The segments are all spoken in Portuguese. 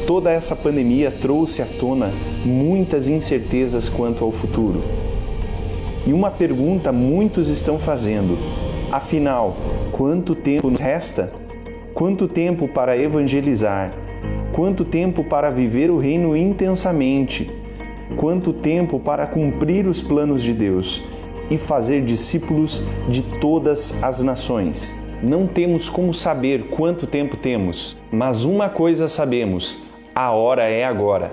Toda essa pandemia trouxe à tona muitas incertezas quanto ao futuro. E uma pergunta muitos estão fazendo: afinal, quanto tempo nos resta? Quanto tempo para evangelizar? Quanto tempo para viver o reino intensamente? Quanto tempo para cumprir os planos de Deus e fazer discípulos de todas as nações? Não temos como saber quanto tempo temos, mas uma coisa sabemos: a hora é agora.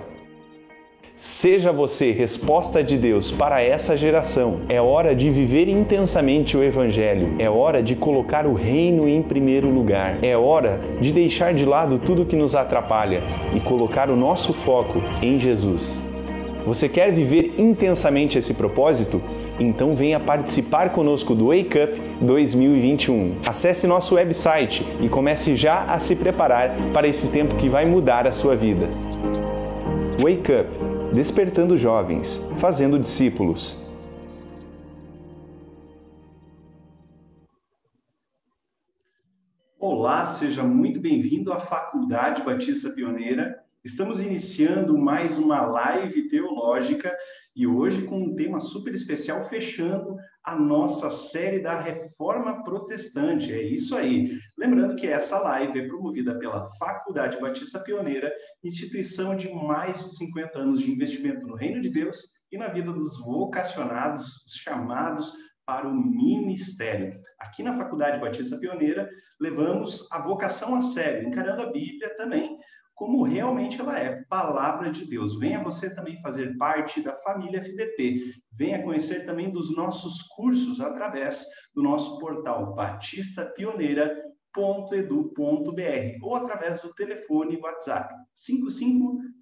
Seja você resposta de Deus para essa geração. É hora de viver intensamente o Evangelho. É hora de colocar o reino em primeiro lugar. É hora de deixar de lado tudo que nos atrapalha e colocar o nosso foco em Jesus. Você quer viver intensamente esse propósito? Então venha participar conosco do Wake Up 2021. Acesse nosso website e comece já a se preparar para esse tempo que vai mudar a sua vida. Wake Up, despertando jovens, fazendo discípulos. Olá, seja muito bem-vindo à Faculdade Batista Pioneira. Estamos iniciando mais uma live teológica e hoje com um tema super especial, fechando a nossa série da Reforma Protestante. É isso aí. Lembrando que essa live é promovida pela Faculdade Batista Pioneira, instituição de mais de 50 anos de investimento no Reino de Deus e na vida dos vocacionados, os chamados para o ministério. Aqui na Faculdade Batista Pioneira, levamos a vocação a sério, encarando a Bíblia também como realmente ela é, palavra de Deus. Venha você também fazer parte da família FBP. Venha conhecer também dos nossos cursos através do nosso portal batistapioneira.edu.br ou através do telefone WhatsApp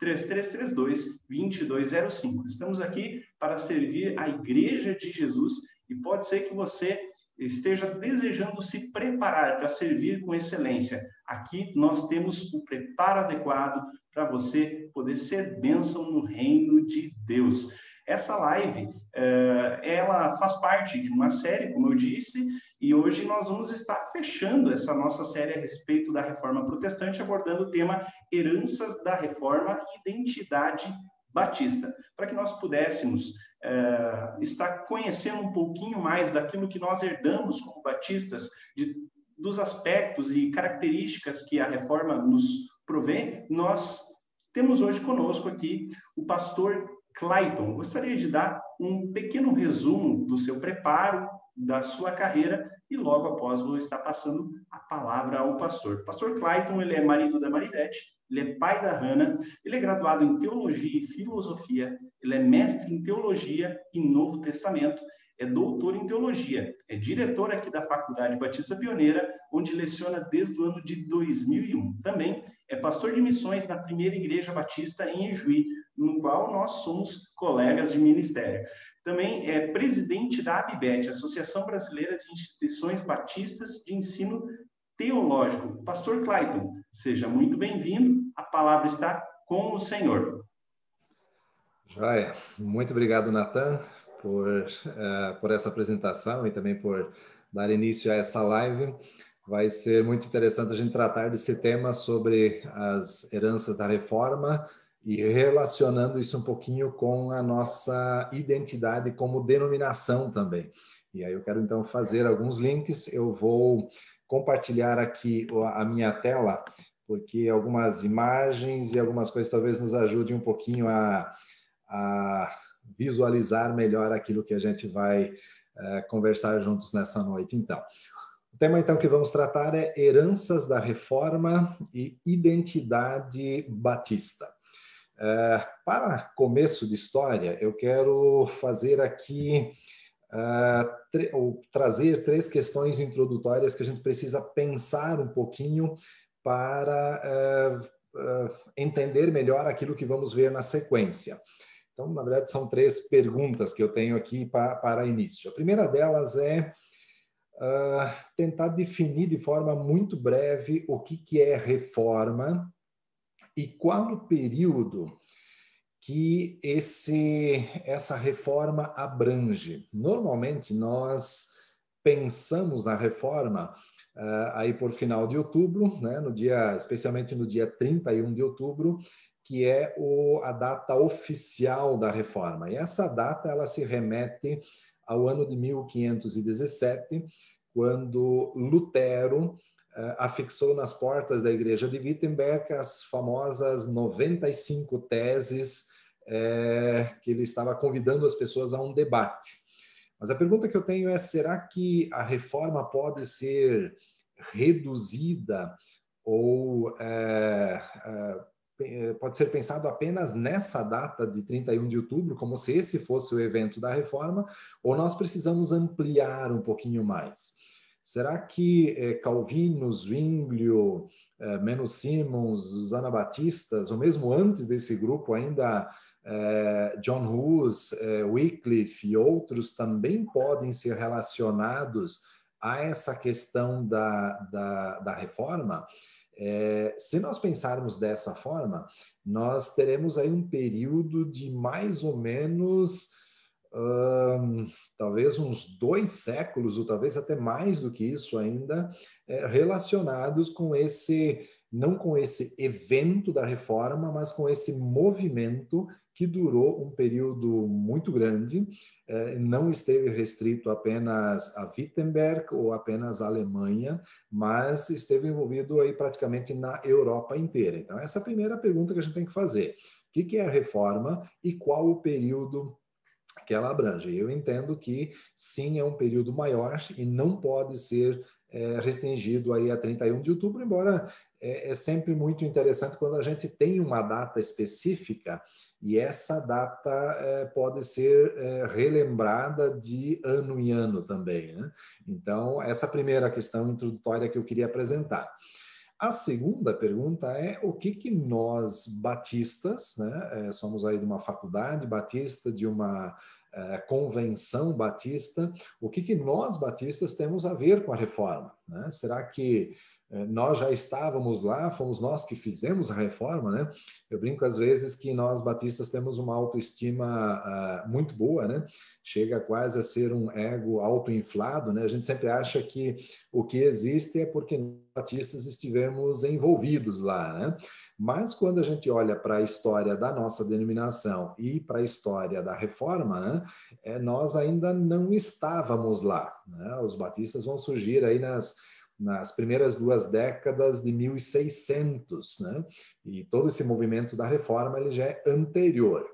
55-3332-2205. Estamos aqui para servir a Igreja de Jesus e pode ser que você esteja desejando se preparar para servir com excelência. Aqui nós temos o preparo adequado para você poder ser bênção no reino de Deus. Essa live, ela faz parte de uma série, como eu disse, e hoje nós vamos estar fechando essa nossa série a respeito da Reforma Protestante, abordando o tema Heranças da Reforma e Identidade Batista, para que nós pudéssemos estar conhecendo um pouquinho mais daquilo que nós herdamos como batistas, dos aspectos e características que a reforma nos provê. Nós temos hoje conosco aqui o pastor Clayton. Gostaria de dar um pequeno resumo do seu preparo, da sua carreira, e logo após vou estar passando a palavra ao pastor. O pastor Clayton, ele é marido da Marivete, ele é pai da Hannah, ele é graduado em Teologia e Filosofia, ele é mestre em Teologia e Novo Testamento, é doutor em Teologia, é diretor aqui da Faculdade Batista Pioneira, onde leciona desde o ano de 2001. Também é pastor de missões na Primeira Igreja Batista em Ijuí, no qual nós somos colegas de ministério. Também é presidente da ABBET, Associação Brasileira de Instituições Batistas de Ensino Teológico. Pastor Clayton, seja muito bem-vindo, a palavra está com o Senhor. Joia, muito obrigado, Natan, por essa apresentação e também por dar início a essa live. Vai ser muito interessante a gente tratar desse tema sobre as heranças da reforma e relacionando isso um pouquinho com a nossa identidade como denominação também. E aí eu quero então fazer alguns links, eu vou compartilhar aqui a minha tela, porque algumas imagens e algumas coisas talvez nos ajudem um pouquinho a visualizar melhor aquilo que a gente vai conversar juntos nessa noite. Então, o tema então que vamos tratar é heranças da reforma e identidade batista. Para começo de história, eu quero fazer aqui, trazer 3 questões introdutórias que a gente precisa pensar um pouquinho para entender melhor aquilo que vamos ver na sequência. Então, na verdade, são 3 perguntas que eu tenho aqui para início. A primeira delas é tentar definir de forma muito breve o que é reforma e qual o período que essa reforma abrange. Normalmente, nós pensamos na reforma aí por final de outubro, né, especialmente no dia 31 de outubro, que é a data oficial da reforma. E essa data ela se remete ao ano de 1517, quando Lutero afixou nas portas da igreja de Wittenberg as famosas 95 teses que ele estava convidando as pessoas a um debate. Mas a pergunta que eu tenho é, será que a reforma pode ser reduzida ou pode ser pensado apenas nessa data de 31 de outubro, como se esse fosse o evento da reforma, ou nós precisamos ampliar um pouquinho mais? Será que Calvino, Zwinglio, Menno Simons, os anabatistas, ou mesmo antes desse grupo ainda, John Hus, Wycliffe e outros também podem ser relacionados a essa questão da reforma? Se nós pensarmos dessa forma, nós teremos aí um período de mais ou menos talvez uns 2 séculos, ou talvez até mais do que isso ainda, relacionados com não com esse evento da reforma, mas com esse movimento que durou um período muito grande, não esteve restrito apenas a Wittenberg ou apenas à Alemanha, mas esteve envolvido aí praticamente na Europa inteira. Então, essa é a primeira pergunta que a gente tem que fazer. O que é a reforma e qual o período que ela abrange? Eu entendo que sim, é um período maior e não pode ser restringido aí a 31 de outubro, embora é sempre muito interessante quando a gente tem uma data específica e essa data pode ser relembrada de ano em ano também, né? Então, essa primeira questão introdutória que eu queria apresentar. A segunda pergunta é o que nós batistas, né, somos aí de uma faculdade batista, de uma convenção batista, o que nós batistas temos a ver com a reforma, né? Será que nós já estávamos lá, fomos nós que fizemos a reforma, né? Eu brinco às vezes que nós batistas temos uma autoestima muito boa, né? Chega quase a ser um ego autoinflado, né? A gente sempre acha que o que existe é porque nós batistas estivemos envolvidos lá, né? Mas quando a gente olha para a história da nossa denominação e para a história da reforma, né, nós ainda não estávamos lá, né? Os batistas vão surgir aí nas primeiras 2 décadas de 1600, né? E todo esse movimento da reforma ele já é anterior.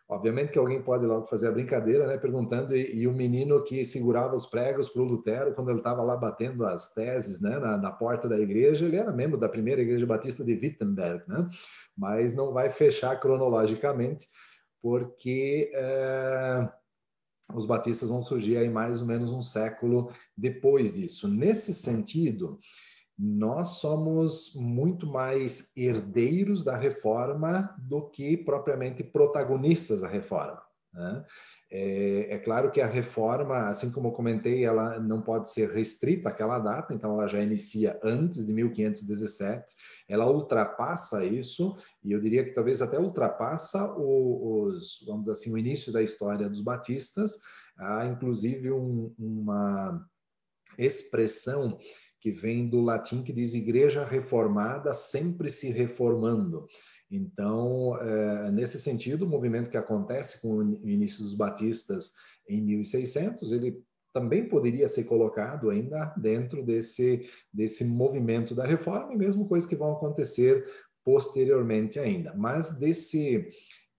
Obviamente que alguém pode logo fazer a brincadeira, né, perguntando, e o menino que segurava os pregos para o Lutero, quando ele estava lá batendo as teses, né, na porta da igreja, ele era membro da primeira igreja batista de Wittenberg, né? Mas não vai fechar cronologicamente, porque os batistas vão surgir aí mais ou menos um século depois disso. Nesse sentido, nós somos muito mais herdeiros da reforma do que propriamente protagonistas da reforma, né? É claro que a reforma, assim como eu comentei, ela não pode ser restrita àquela data, então ela já inicia antes de 1517, ela ultrapassa isso, e eu diria que talvez até ultrapassa vamos dizer assim, o início da história dos batistas. Há inclusive uma expressão que vem do latim que diz igreja reformada sempre se reformando. Então, nesse sentido, o movimento que acontece com o início dos batistas em 1600, ele também poderia ser colocado ainda dentro desse movimento da reforma, e mesmo coisas que vão acontecer posteriormente ainda. Mas desse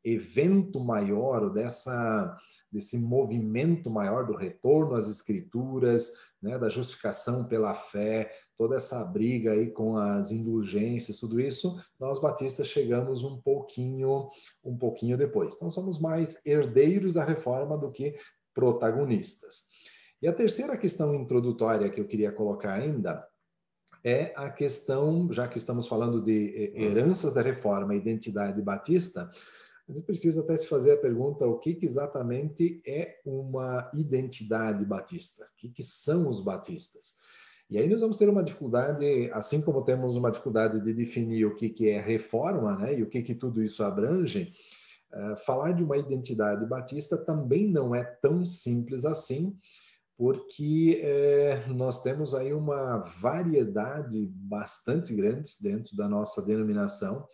evento maior, dessa desse movimento maior do retorno às Escrituras, né, da justificação pela fé, toda essa briga aí com as indulgências, tudo isso, nós batistas chegamos um pouquinho depois. Então, somos mais herdeiros da reforma do que protagonistas. E a terceira questão introdutória que eu queria colocar ainda é a questão, já que estamos falando de heranças da reforma e identidade batista, a gente precisa até se fazer a pergunta, o que exatamente é uma identidade batista? O que são os batistas? E aí nós vamos ter uma dificuldade, assim como temos uma dificuldade de definir o que é reforma, né, e o que tudo isso abrange, falar de uma identidade batista também não é tão simples assim, porque nós temos aí uma variedade bastante grande dentro da nossa denominação.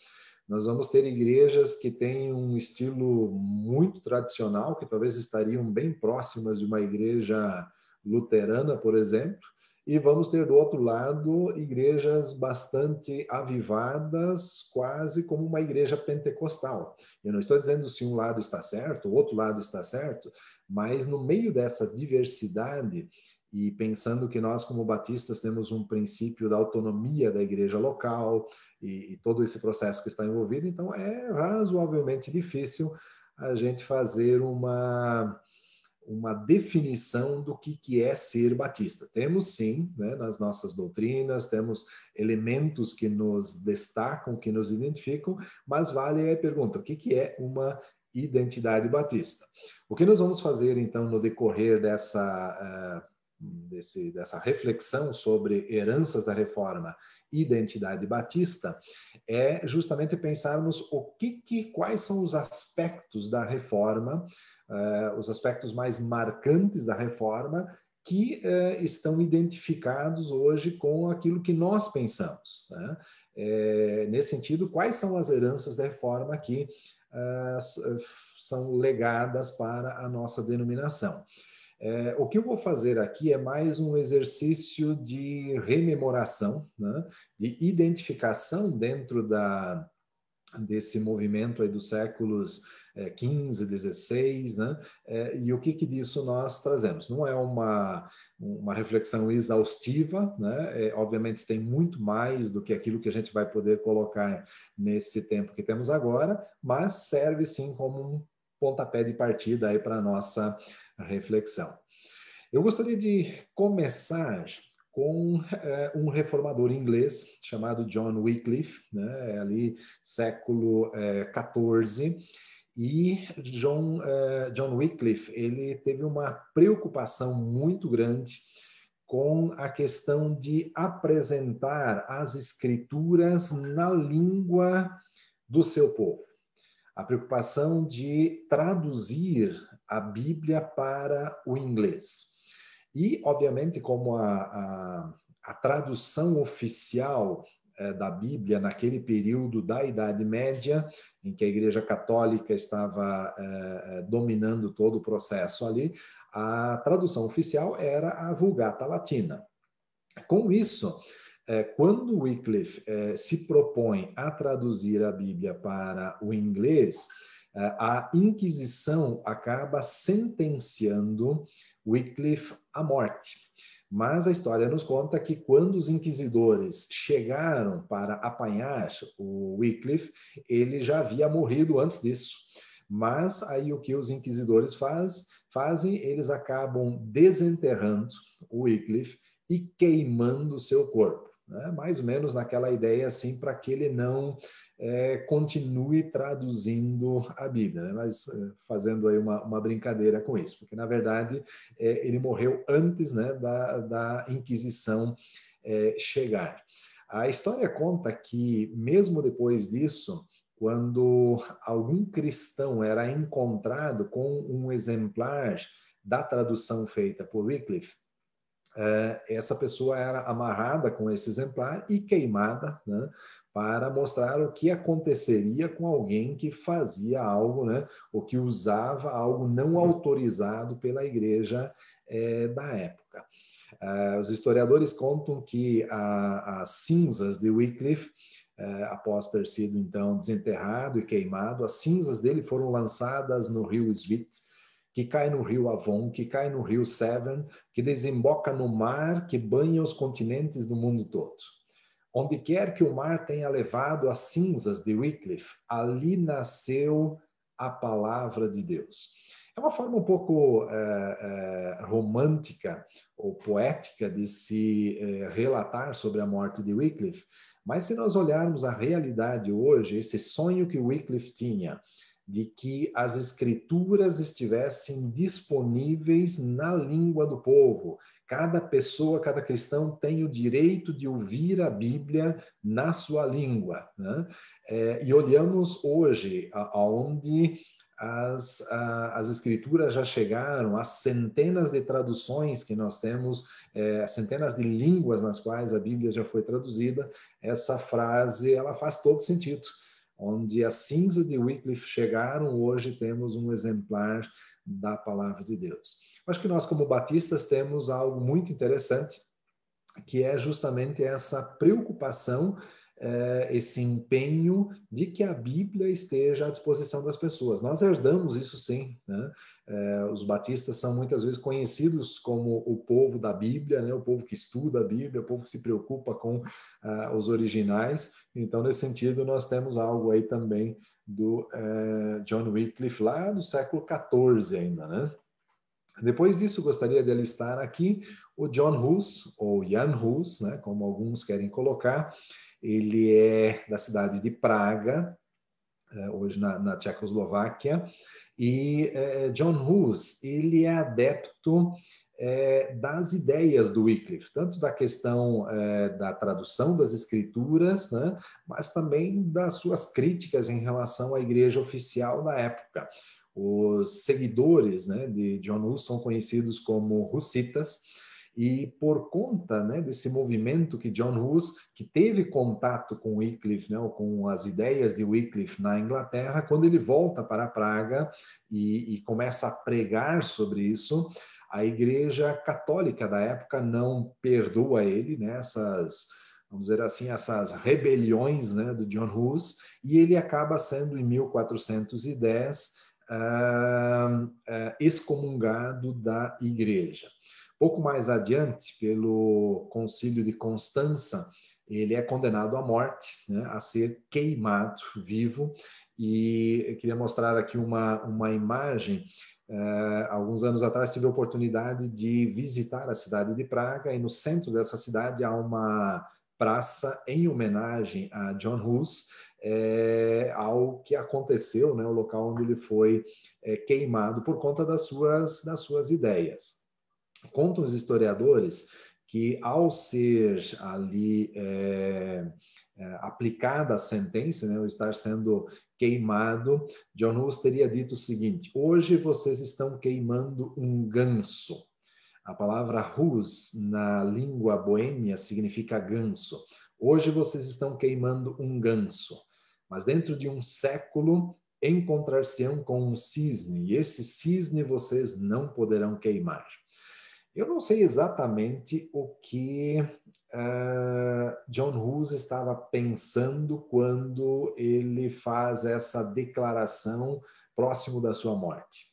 Nós vamos ter igrejas que têm um estilo muito tradicional, que talvez estariam bem próximas de uma igreja luterana, por exemplo, e vamos ter do outro lado igrejas bastante avivadas, quase como uma igreja pentecostal. Eu não estou dizendo se um lado está certo, o outro lado está certo, mas no meio dessa diversidade, e pensando que nós, como batistas, temos um princípio da autonomia da igreja local e todo esse processo que está envolvido, então é razoavelmente difícil a gente fazer uma definição do que é ser batista. Temos sim, né, nas nossas doutrinas, temos elementos que nos destacam, que nos identificam, mas vale a pergunta, o que é uma identidade batista? O que nós vamos fazer, então, no decorrer dessa reflexão sobre heranças da reforma e identidade batista, é justamente pensarmos quais são os aspectos da reforma, os aspectos mais marcantes da reforma que estão identificados hoje com aquilo que nós pensamos, né? Nesse sentido, quais são as heranças da reforma que são legadas para a nossa denominação? O que eu vou fazer aqui é mais um exercício de rememoração, né? De identificação dentro desse movimento aí dos séculos 15, 16, né? E o que disso nós trazemos? Não é uma reflexão exaustiva, né? Obviamente tem muito mais do que aquilo que a gente vai poder colocar nesse tempo que temos agora, mas serve sim como um pontapé de partida aí para a nossa reflexão. Eu gostaria de começar com um reformador inglês chamado John Wycliffe, né? Ali século XIV, e John Wycliffe, ele teve uma preocupação muito grande com a questão de apresentar as escrituras na língua do seu povo. A preocupação de traduzir a Bíblia para o inglês. E, obviamente, como a tradução oficial da Bíblia naquele período da Idade Média, em que a Igreja Católica estava dominando todo o processo ali, a tradução oficial era a Vulgata Latina. Com isso, quando Wycliffe se propõe a traduzir a Bíblia para o inglês, a Inquisição acaba sentenciando Wycliffe à morte. Mas a história nos conta que quando os inquisidores chegaram para apanhar o Wycliffe, ele já havia morrido antes disso. Mas aí o que os inquisidores fazem, eles acabam desenterrando o Wycliffe e queimando o seu corpo, né? Mais ou menos naquela ideia assim, para que ele não continue traduzindo a Bíblia, né? Mas fazendo aí uma brincadeira com isso, porque na verdade ele morreu antes, né, da Inquisição chegar. A história conta que mesmo depois disso, quando algum cristão era encontrado com um exemplar da tradução feita por Wycliffe, essa pessoa era amarrada com esse exemplar e queimada, né, para mostrar o que aconteceria com alguém que fazia algo, né, ou que usava algo não autorizado pela igreja da época. Os historiadores contam que as cinzas de Wycliffe, após ter sido então desenterrado e queimado, as cinzas dele foram lançadas no rio Swit, que cai no rio Avon, que cai no rio Severn, que desemboca no mar, que banha os continentes do mundo todo. Onde quer que o mar tenha levado as cinzas de Wycliffe, ali nasceu a palavra de Deus. É uma forma um pouco romântica ou poética de se relatar sobre a morte de Wycliffe, mas se nós olharmos a realidade hoje, esse sonho que Wycliffe tinha, de que as escrituras estivessem disponíveis na língua do povo. Cada pessoa, cada cristão tem o direito de ouvir a Bíblia na sua língua, né? E olhamos hoje aonde as escrituras já chegaram, as centenas de traduções que nós temos, centenas de línguas nas quais a Bíblia já foi traduzida. Essa frase, ela faz todo sentido. Onde as cinzas de Wycliffe chegaram, hoje temos um exemplar da palavra de Deus. Acho que nós, como batistas, temos algo muito interessante, que é justamente essa preocupação, esse empenho de que a Bíblia esteja à disposição das pessoas. Nós herdamos isso sim, né? Os batistas são muitas vezes conhecidos como o povo da Bíblia, né? O povo que estuda a Bíblia, o povo que se preocupa com os originais. Então, nesse sentido, nós temos algo aí também do John Wycliffe, lá do século XIV ainda, né? Depois disso, gostaria de listar aqui o John Hus, ou Jan Hus, né? Como alguns querem colocar. Ele é da cidade de Praga, hoje na Tchecoslováquia, e John Hus, ele é adepto das ideias do Wycliffe, tanto da questão da tradução das escrituras, né, mas também das suas críticas em relação à igreja oficial da época. Os seguidores, né, de John Hus são conhecidos como hussitas, e por conta, né, desse movimento que John Hus, que teve contato com Wycliffe, né, ou com as ideias de Wycliffe na Inglaterra, quando ele volta para Praga e começa a pregar sobre isso, a Igreja Católica da época não perdoa ele, né, vamos dizer assim, essas rebeliões, né, do John Hus, e ele acaba sendo, em 1410, excomungado da Igreja. Pouco mais adiante, pelo Concílio de Constança, ele é condenado à morte, né, a ser queimado vivo. E eu queria mostrar aqui uma imagem. Alguns anos atrás tive a oportunidade de visitar a cidade de Praga, e no centro dessa cidade há uma praça em homenagem a John Hus, ao que aconteceu, né, o local onde ele foi queimado por conta das suas ideias. Contam os historiadores que, ao ser ali aplicada a sentença, né, ou estar sendo queimado, John Hus teria dito o seguinte: hoje vocês estão queimando um ganso. A palavra Hus, na língua boêmia, significa ganso. Hoje vocês estão queimando um ganso, mas dentro de um século encontrar-se-ão com um cisne, e esse cisne vocês não poderão queimar. Eu não sei exatamente o que John Hus estava pensando quando ele faz essa declaração próximo da sua morte.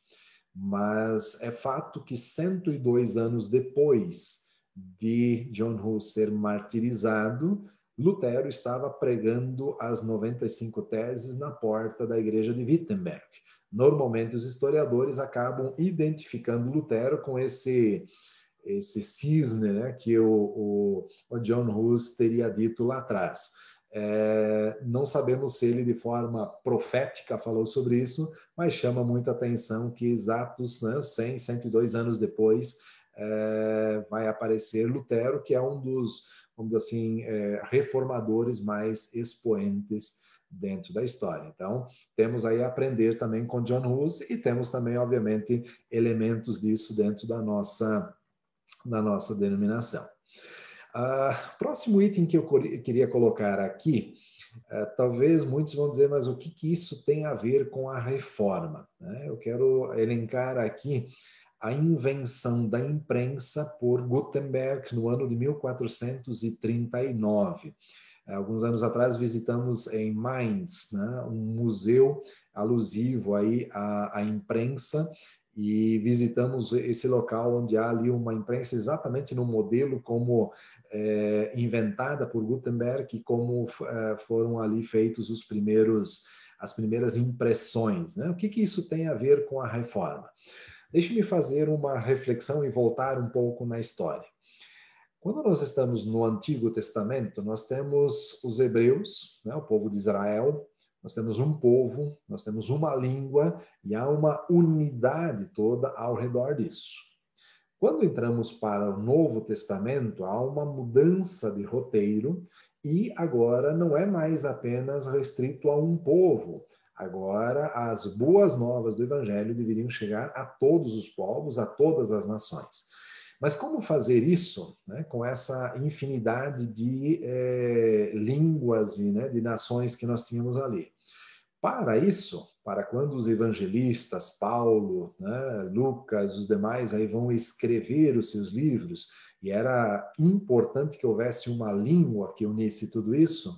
Mas é fato que 102 anos depois de John Hus ser martirizado, Lutero estava pregando as 95 teses na porta da igreja de Wittenberg. Normalmente os historiadores acabam identificando Lutero com esse cisne, né, que o John Hus teria dito lá atrás. Não sabemos se ele de forma profética falou sobre isso, mas chama muito a atenção que exatos, né, 100, 102 anos depois vai aparecer Lutero, que é um dos, vamos dizer assim, reformadores mais expoentes dentro da história. Então, temos aí a aprender também com John Hus, e temos também, obviamente, elementos disso dentro da nossa denominação. Próximo item que eu queria colocar aqui, talvez muitos vão dizer, mas o que isso tem a ver com a reforma, né? Eu quero elencar aqui a invenção da imprensa por Gutenberg no ano de 1439. Alguns anos atrás visitamos em Mainz, né, um museu alusivo aí à imprensa, e visitamos esse local onde há ali uma imprensa exatamente no modelo como inventada por Gutenberg e como foram ali feitos as primeiras impressões, né? O que isso tem a ver com a reforma? Deixe-me fazer uma reflexão e voltar um pouco na história. Quando nós estamos no Antigo Testamento, nós temos os hebreus, né, o povo de Israel, nós temos um povo, nós temos uma língua e há uma unidade toda ao redor disso. Quando entramos para o Novo Testamento, há uma mudança de roteiro e agora não é mais apenas restrito a um povo. Agora, as boas novas do Evangelho deveriam chegar a todos os povos, a todas as nações. Mas como fazer isso, né, com essa infinidade de línguas e, né, de nações que nós tínhamos ali? Para isso, para quando os evangelistas, Paulo, né, Lucas, os demais, aí vão escrever os seus livros, e era importante que houvesse uma língua que unisse tudo isso,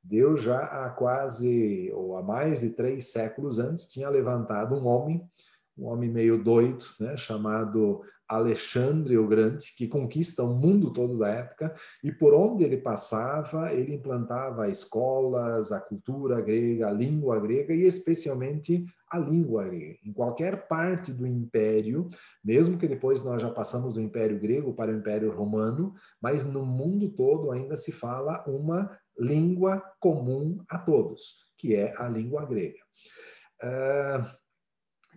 Deus já há quase, ou há mais de 3 séculos antes, tinha levantado um homem meio doido, né, chamado Alexandre o Grande, que conquista o mundo todo da época, e por onde ele passava, ele implantava escolas, a cultura grega, a língua grega, e especialmente a língua grega. Em qualquer parte do império, mesmo que depois nós já passamos do Império Grego para o Império Romano, mas no mundo todo ainda se fala uma língua comum a todos, que é a língua grega.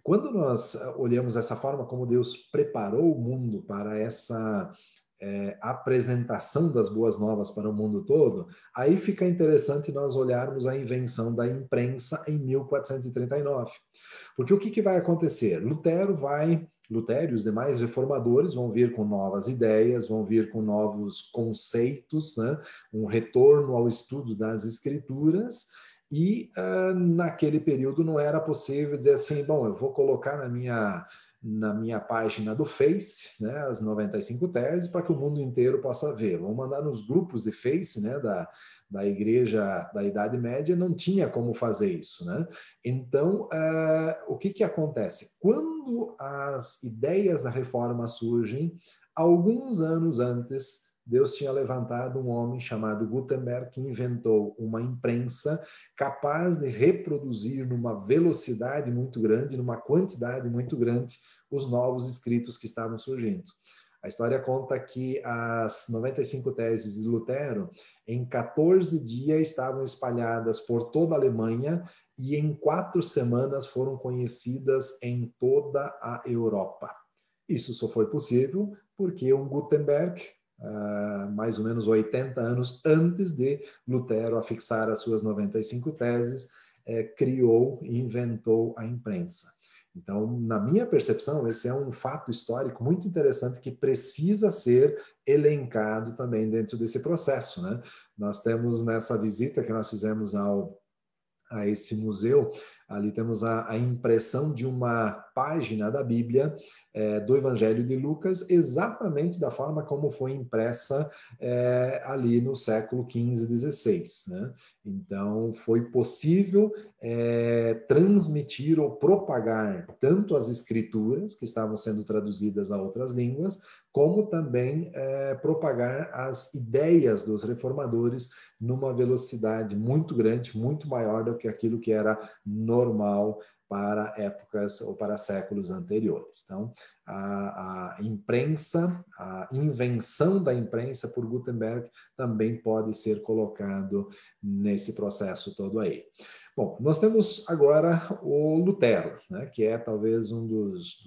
Quando nós olhamos essa forma como Deus preparou o mundo para essa apresentação das boas novas para o mundo todo, aí fica interessante nós olharmos a invenção da imprensa em 1439. Porque o que vai acontecer? Lutero e os demais reformadores vão vir com novas ideias, vão vir com novos conceitos, né? Um retorno ao estudo das escrituras, e naquele período não era possível dizer assim, bom, eu vou colocar na minha página do Face, né, as 95 teses, para que o mundo inteiro possa ver. Vamos mandar nos grupos de Face, né, da Igreja da Idade Média, não tinha como fazer isso, né? Então, o que acontece? Quando as ideias da reforma surgem, alguns anos antes, Deus tinha levantado um homem chamado Gutenberg, que inventou uma imprensa capaz de reproduzir numa velocidade muito grande, numa quantidade muito grande, os novos escritos que estavam surgindo. A história conta que as 95 teses de Lutero, em 14 dias, estavam espalhadas por toda a Alemanha e em 4 semanas foram conhecidas em toda a Europa. Isso só foi possível porque um Gutenberg, mais ou menos 80 anos antes de Lutero afixar as suas 95 teses, criou e inventou a imprensa. Então, na minha percepção, esse é um fato histórico muito interessante que precisa ser elencado também dentro desse processo, né? Nós temos nessa visita que nós fizemos a esse museu, ali temos a impressão de uma página da Bíblia, do Evangelho de Lucas, exatamente da forma como foi impressa ali no século XV e XVI, né? Então, foi possível transmitir ou propagar tanto as escrituras, que estavam sendo traduzidas a outras línguas, como também propagar as ideias dos reformadores numa velocidade muito grande, muito maior do que aquilo que era normal para épocas ou para séculos anteriores. Então, a imprensa, a invenção da imprensa por Gutenberg também pode ser colocado nesse processo todo aí. Bom, nós temos agora o Lutero, né, que é talvez um dos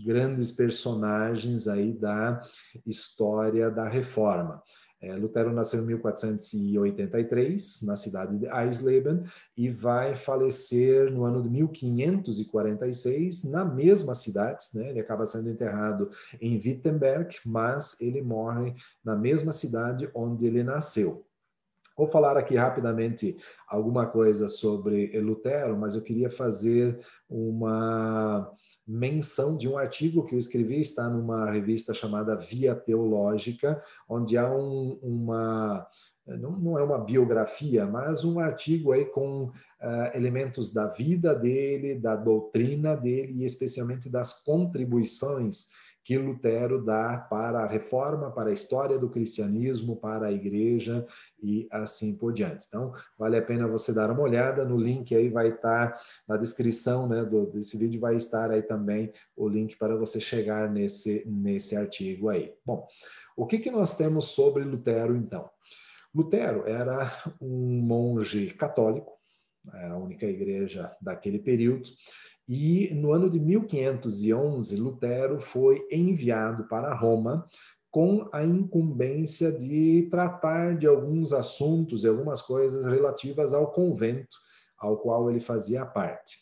grandes personagens aí da história da Reforma. Lutero nasceu em 1483, na cidade de Eisleben, e vai falecer no ano de 1546, na mesma cidade, né? Ele acaba sendo enterrado em Wittenberg, mas ele morre na mesma cidade onde ele nasceu. Vou falar aqui rapidamente alguma coisa sobre Lutero, mas eu queria fazer uma menção de um artigo que eu escrevi, está numa revista chamada Via Teológica, onde há não é uma biografia, mas um artigo aí com elementos da vida dele, da doutrina dele e especialmente das contribuições que Lutero dá para a reforma, para a história do cristianismo, para a igreja e assim por diante. Então, vale a pena você dar uma olhada no link aí, vai estar na descrição, né, desse vídeo, vai estar aí também o link para você chegar nesse artigo aí. Bom, o que nós temos sobre Lutero, então? Lutero era um monge católico, era a única igreja daquele período, e no ano de 1511, Lutero foi enviado para Roma com a incumbência de tratar de alguns assuntos e algumas coisas relativas ao convento ao qual ele fazia parte.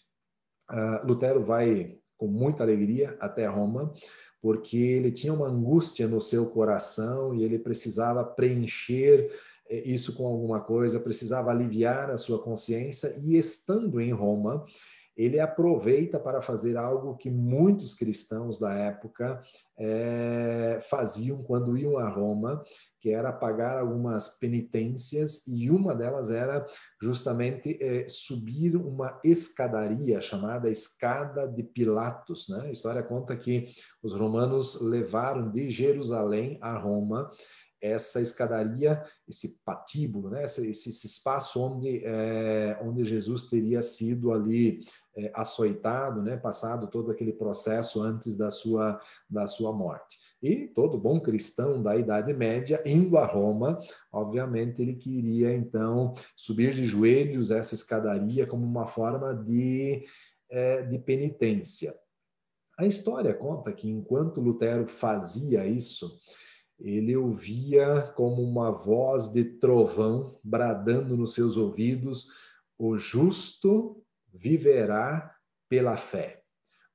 Lutero vai com muita alegria até Roma, porque ele tinha uma angústia no seu coração e ele precisava preencher isso com alguma coisa, precisava aliviar a sua consciência, e estando em Roma, ele aproveita para fazer algo que muitos cristãos da época faziam quando iam a Roma, que era pagar algumas penitências, e uma delas era justamente subir uma escadaria chamada Escada de Pilatos, né? A história conta que os romanos levaram de Jerusalém a Roma essa escadaria, esse patíbulo, né? esse espaço onde Jesus teria sido ali açoitado, né? Passado todo aquele processo antes da sua morte. E todo bom cristão da Idade Média, indo a Roma, obviamente ele queria, então, subir de joelhos essa escadaria como uma forma de penitência. A história conta que, enquanto Lutero fazia isso, ele ouvia como uma voz de trovão bradando nos seus ouvidos: o justo viverá pela fé.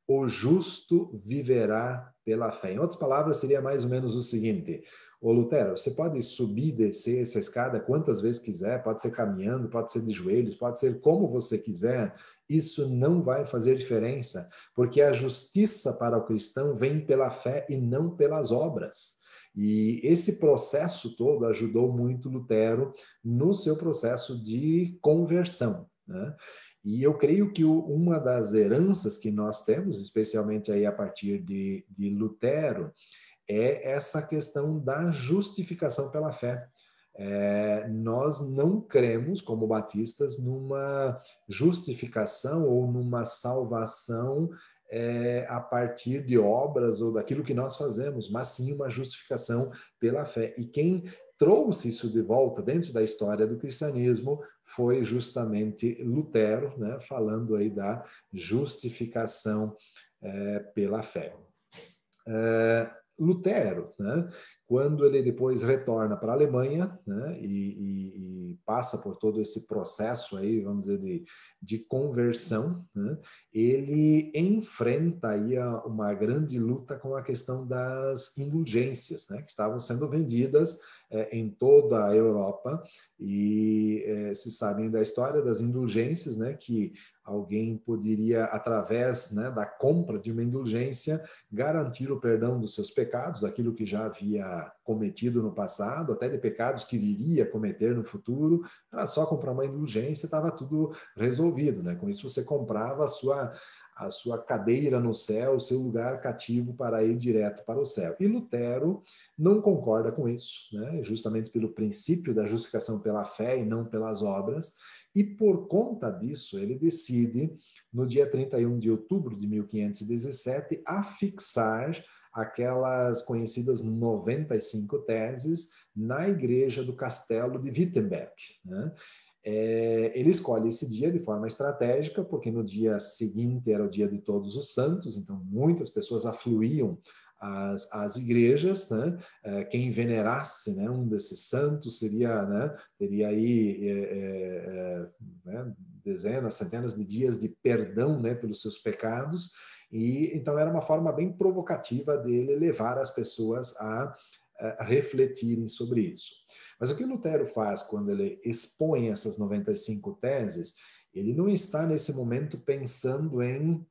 O justo viverá pela fé. Em outras palavras, seria mais ou menos o seguinte: ô Lutero, você pode subir e descer essa escada quantas vezes quiser, pode ser caminhando, pode ser de joelhos, pode ser como você quiser, isso não vai fazer diferença, porque a justiça para o cristão vem pela fé e não pelas obras. E esse processo todo ajudou muito Lutero no seu processo de conversão, né? E eu creio que uma das heranças que nós temos, especialmente aí a partir de Lutero, é essa questão da justificação pela fé. Nós não cremos, como batistas, numa justificação ou numa salvação a partir de obras ou daquilo que nós fazemos, mas sim uma justificação pela fé. E quem trouxe isso de volta dentro da história do cristianismo foi justamente Lutero, né, falando aí da justificação pela fé. Lutero, né, quando ele depois retorna para a Alemanha, né, e passa por todo esse processo aí, vamos dizer, de conversão, né, ele enfrenta aí uma grande luta com a questão das indulgências, né, que estavam sendo vendidas em toda a Europa, e se sabem da história das indulgências, né, que alguém poderia, através, né, da compra de uma indulgência, garantir o perdão dos seus pecados, daquilo que já havia cometido no passado, até de pecados que viria a cometer no futuro. Era só comprar uma indulgência, estava tudo resolvido, né? Com isso você comprava a sua cadeira no céu, o seu lugar cativo para ir direto para o céu. E Lutero não concorda com isso, né? Justamente pelo princípio da justificação pela fé e não pelas obras. E por conta disso, ele decide, no dia 31 de outubro de 1517, afixar aquelas conhecidas 95 teses na igreja do castelo de Wittenberg, né? Ele escolhe esse dia de forma estratégica, porque no dia seguinte era o dia de Todos os Santos, então muitas pessoas afluíam às igrejas, né? Quem venerasse, né, um desses santos seria, né, teria aí né, dezenas, centenas de dias de perdão, né, pelos seus pecados, e então era uma forma bem provocativa dele levar as pessoas a refletirem sobre isso. Mas o que Lutero faz quando ele expõe essas 95 teses, ele não está nesse momento pensando em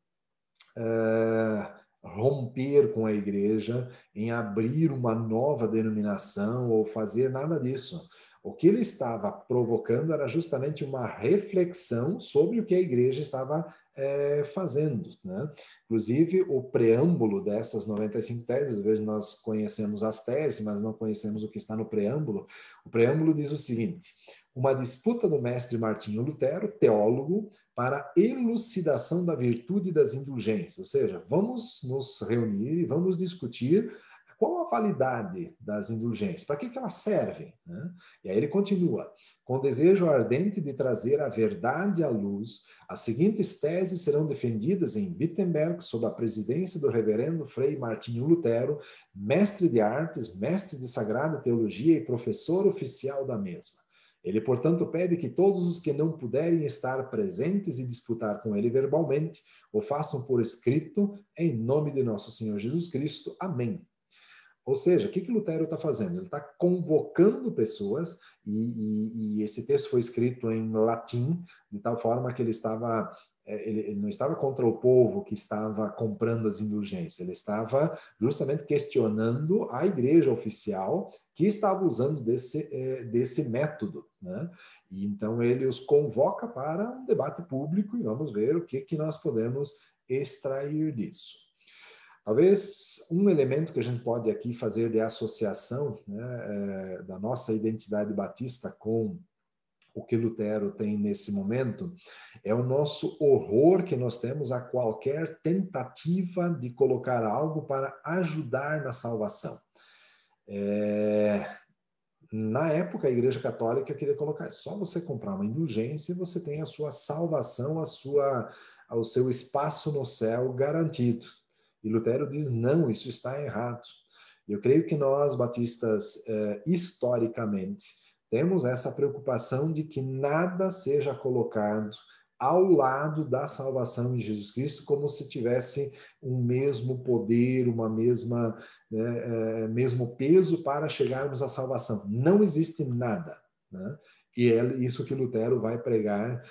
romper com a igreja, em abrir uma nova denominação ou fazer nada disso. O que ele estava provocando era justamente uma reflexão sobre o que a igreja estava fazendo, né? Inclusive, o preâmbulo dessas 95 teses, às vezes nós conhecemos as teses, mas não conhecemos o que está no preâmbulo. O preâmbulo diz o seguinte: uma disputa do mestre Martinho Lutero, teólogo, para elucidação da virtude das indulgências. Ou seja, vamos nos reunir e vamos discutir qual a validade das indulgências, para que elas servem, né? E aí ele continua: com desejo ardente de trazer a verdade à luz, as seguintes teses serão defendidas em Wittenberg, sob a presidência do reverendo Frei Martinho Lutero, mestre de artes, mestre de sagrada teologia e professor oficial da mesma. Ele, portanto, pede que todos os que não puderem estar presentes e disputar com ele verbalmente, o façam por escrito, em nome de nosso Senhor Jesus Cristo. Amém. Ou seja, o que Lutero está fazendo? Ele está convocando pessoas, e esse texto foi escrito em latim, de tal forma que ele não estava contra o povo que estava comprando as indulgências, ele estava justamente questionando a igreja oficial que estava usando desse método, né? E então ele os convoca para um debate público e vamos ver o que nós podemos extrair disso. Talvez um elemento que a gente pode aqui fazer de associação, né, da nossa identidade batista com o que Lutero tem nesse momento, é o nosso horror que nós temos a qualquer tentativa de colocar algo para ajudar na salvação. Na época, a Igreja Católica queria colocar: só você comprar uma indulgência e você tem a sua salvação, o seu espaço no céu garantido. E Lutero diz: não, isso está errado. Eu creio que nós, batistas, historicamente, temos essa preocupação de que nada seja colocado ao lado da salvação em Jesus Cristo, como se tivesse um mesmo poder, mesmo peso para chegarmos à salvação. Não existe nada, né? E é isso que Lutero vai pregar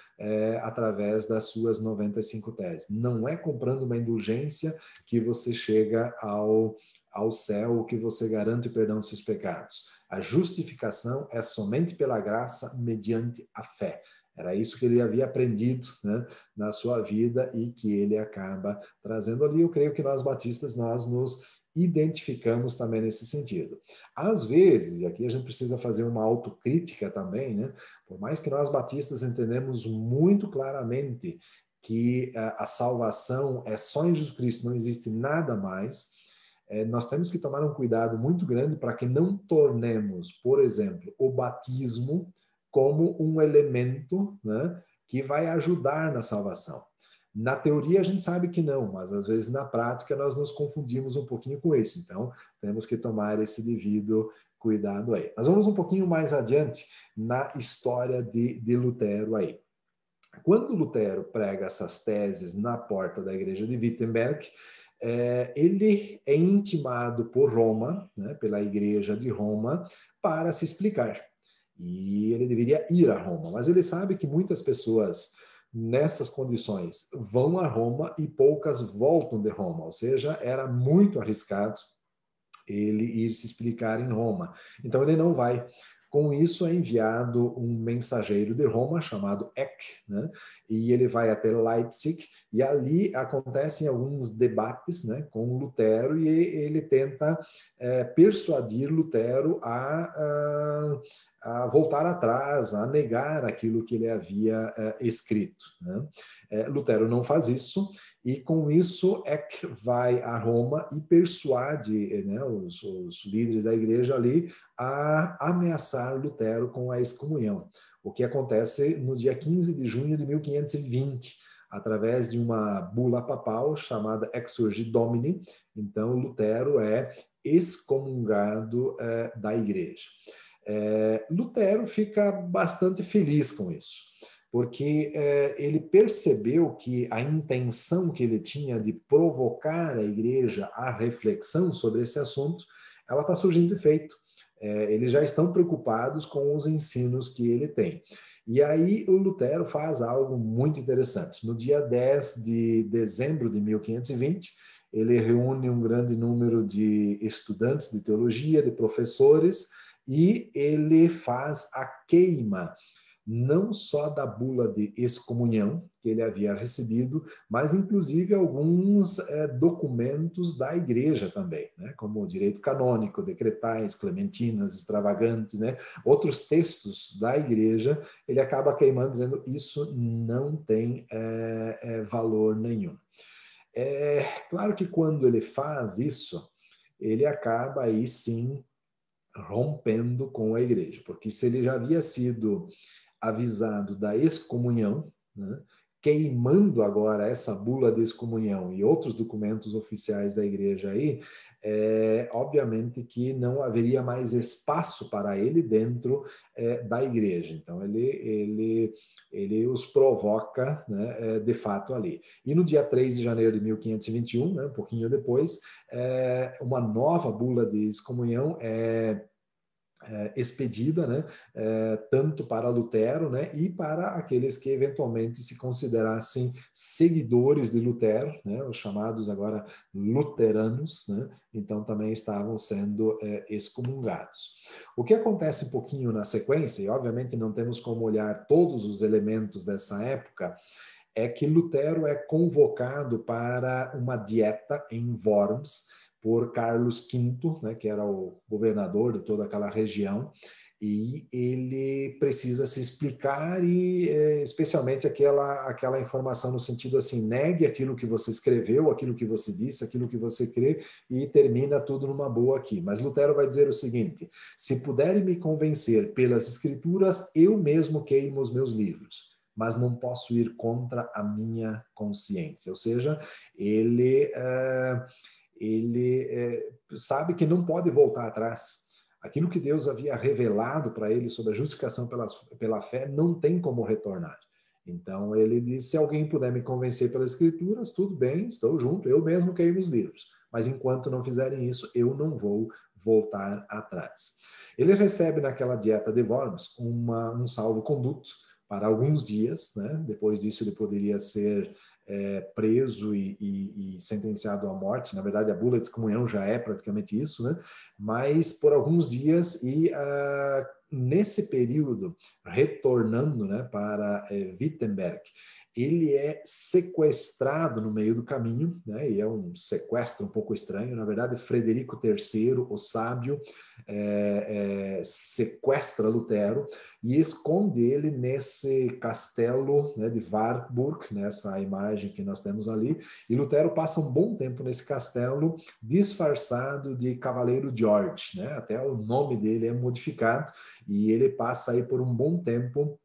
através das suas 95 teses. Não é comprando uma indulgência que você chega ao céu, que você garante o perdão dos seus pecados. A justificação é somente pela graça, mediante a fé. Era isso que ele havia aprendido, né, na sua vida e que ele acaba trazendo ali. Eu creio que nós batistas, nós nos identificamos também nesse sentido. Às vezes, e aqui a gente precisa fazer uma autocrítica também, né? Por mais que nós batistas entendemos muito claramente que a salvação é só em Jesus Cristo, não existe nada mais, nós temos que tomar um cuidado muito grande para que não tornemos, por exemplo, o batismo como um elemento, né, que vai ajudar na salvação. Na teoria a gente sabe que não, mas às vezes na prática nós nos confundimos um pouquinho com isso. Então, temos que tomar esse devido cuidado aí. Mas vamos um pouquinho mais adiante na história de Lutero aí. Quando Lutero prega essas teses na porta da igreja de Wittenberg, ele é intimado por Roma, né, pela igreja de Roma, para se explicar. E ele deveria ir a Roma, mas ele sabe que muitas pessoas nessas condições vão a Roma e poucas voltam de Roma, ou seja, era muito arriscado ele ir se explicar em Roma. Então ele não vai. Com isso é enviado um mensageiro de Roma chamado Eck, né? E ele vai até Leipzig e ali acontecem alguns debates, né, com Lutero e ele tenta persuadir Lutero a voltar atrás, a negar aquilo que ele havia escrito, né? Lutero não faz isso e com isso Eck vai a Roma e persuade, né, os líderes da igreja ali a ameaçar Lutero com a excomunhão, o que acontece no dia 15 de junho de 1520, através de uma bula papal chamada Exsurgi Domini. Então, Lutero é excomungado da igreja. Lutero fica bastante feliz com isso, porque ele percebeu que a intenção que ele tinha de provocar a igreja à reflexão sobre esse assunto, ela está surgindo efeito. Eles já estão preocupados com os ensinos que ele tem. E aí o Lutero faz algo muito interessante. No dia 10 de dezembro de 1520, ele reúne um grande número de estudantes de teologia, de professores, e ele faz a queima não só da bula de excomunhão que ele havia recebido, mas inclusive alguns documentos da igreja também, né? Como o direito canônico, decretais, clementinas, extravagantes, né? Outros textos da igreja, ele acaba queimando, dizendo isso não tem valor nenhum. É claro que quando ele faz isso, ele acaba aí sim rompendo com a igreja, porque se ele já havia sido avisado da excomunhão, né, queimando agora essa bula de excomunhão e outros documentos oficiais da igreja aí, obviamente que não haveria mais espaço para ele dentro da igreja. Então, ele os provoca, né, de fato ali. E no dia 3 de janeiro de 1521, né, um pouquinho depois, uma nova bula de excomunhão expedida, né, tanto para Lutero, né, e para aqueles que eventualmente se considerassem seguidores de Lutero, né, os chamados agora luteranos, né, então também estavam sendo excomungados. O que acontece um pouquinho na sequência, e obviamente não temos como olhar todos os elementos dessa época, é que Lutero é convocado para uma dieta em Worms, por Carlos V, né, que era o governador de toda aquela região, e ele precisa se explicar e especialmente aquela informação no sentido assim, negue aquilo que você escreveu, aquilo que você disse, aquilo que você crê e termina tudo numa boa aqui. Mas Lutero vai dizer o seguinte: se puderem me convencer pelas escrituras, eu mesmo queimo os meus livros, mas não posso ir contra a minha consciência. Ou seja, ele sabe que não pode voltar atrás. Aquilo que Deus havia revelado para ele sobre a justificação pela fé não tem como retornar. Então ele disse: se alguém puder me convencer pelas escrituras, tudo bem, estou junto, eu mesmo queimo os livros. Mas enquanto não fizerem isso, eu não vou voltar atrás. Ele recebe naquela dieta de Worms um salvo-conduto para alguns dias, né? Depois disso ele poderia ser preso e sentenciado à morte. Na verdade, a bula de excomunhão já é praticamente isso, né? Mas por alguns dias e nesse período, retornando, né, para Wittenberg, ele é sequestrado no meio do caminho, né? E é um sequestro um pouco estranho. Na verdade, Frederico III, o sábio, sequestra Lutero e esconde ele nesse castelo, né, de Wartburg, nessa imagem que nós temos ali. E Lutero passa um bom tempo nesse castelo, disfarçado de Cavaleiro George, né? Até o nome dele é modificado e ele passa aí por um bom tempo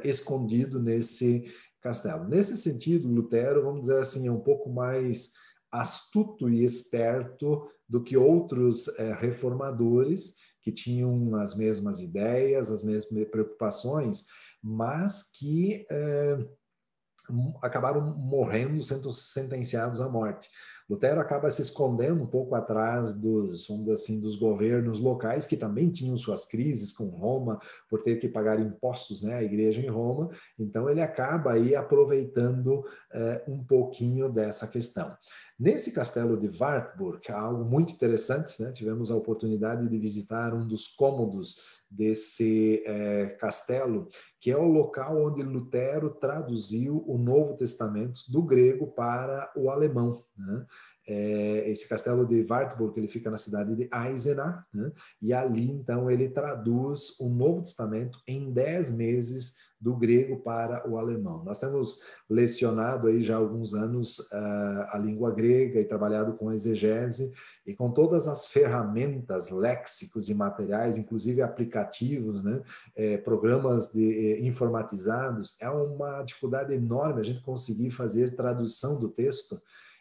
escondido nesse castelo. Nesse sentido, Lutero, vamos dizer assim, é um pouco mais astuto e esperto do que outros reformadores que tinham as mesmas ideias, as mesmas preocupações, mas que acabaram morrendo, sendo sentenciados à morte. Lutero acaba se escondendo um pouco atrás dos, vamos dizer assim, dos governos locais, que também tinham suas crises com Roma, por ter que pagar impostos, né, à igreja em Roma. Então, ele acaba aí aproveitando um pouquinho dessa questão. Nesse castelo de Wartburg, há algo muito interessante, né? Tivemos a oportunidade de visitar um dos cômodos desse castelo, que é o local onde Lutero traduziu o Novo Testamento do grego para o alemão, né? Esse castelo de Wartburg, ele fica na cidade de Eisenach, né? E ali, então, ele traduz o Novo Testamento em 10 meses do grego para o alemão. Nós temos lecionado aí já há alguns anos a língua grega e trabalhado com exegese e com todas as ferramentas, léxicos e materiais, inclusive aplicativos, né? Programas informatizados. É uma dificuldade enorme a gente conseguir fazer tradução do texto.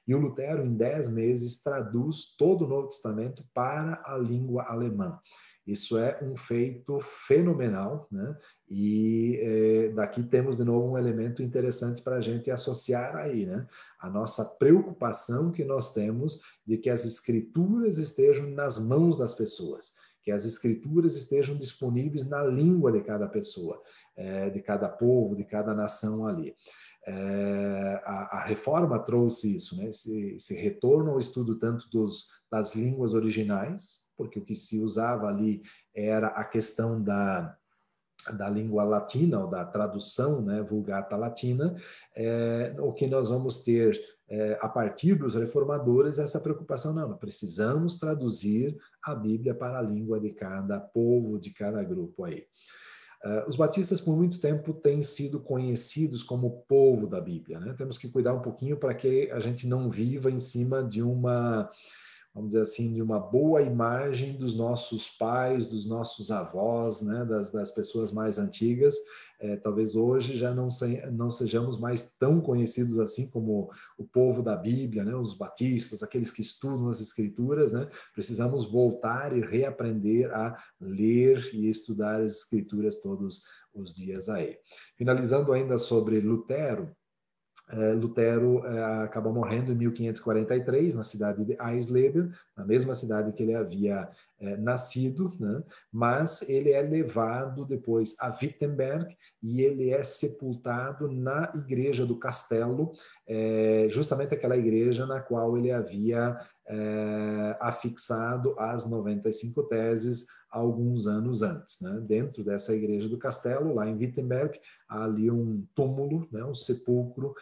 E o Lutero, em 10 meses, traduz todo o Novo Testamento para a língua alemã. Isso é um feito fenomenal, né? E daqui temos de novo um elemento interessante para a gente associar aí, né? A nossa preocupação que nós temos de que as escrituras estejam nas mãos das pessoas, que as escrituras estejam disponíveis na língua de cada pessoa, de cada povo, de cada nação ali. A reforma trouxe isso, né? Esse retorno ao estudo tanto das línguas originais, porque o que se usava ali era a questão da língua latina, ou da tradução, né, Vulgata Latina. O que nós vamos ter a partir dos reformadores, essa preocupação, não, precisamos traduzir a Bíblia para a língua de cada povo, de cada grupo aí. Os batistas, por muito tempo, têm sido conhecidos como o povo da Bíblia, né? Temos que cuidar um pouquinho para que a gente não viva em cima de uma, vamos dizer assim, de uma boa imagem dos nossos pais, dos nossos avós, né? das pessoas mais antigas. Talvez hoje já não sejamos mais tão conhecidos assim como o povo da Bíblia, né? Os batistas, aqueles que estudam as Escrituras, né? Precisamos voltar e reaprender a ler e estudar as Escrituras todos os dias aí. Finalizando ainda sobre Lutero, Lutero acabou morrendo em 1543 na cidade de Eisleben, na mesma cidade que ele havia nascido, né? Mas ele é levado depois a Wittenberg e ele é sepultado na igreja do castelo, justamente aquela igreja na qual ele havia afixado as 95 teses alguns anos antes, né? Dentro dessa igreja do castelo, lá em Wittenberg, há ali um túmulo, né? Um sepulcro,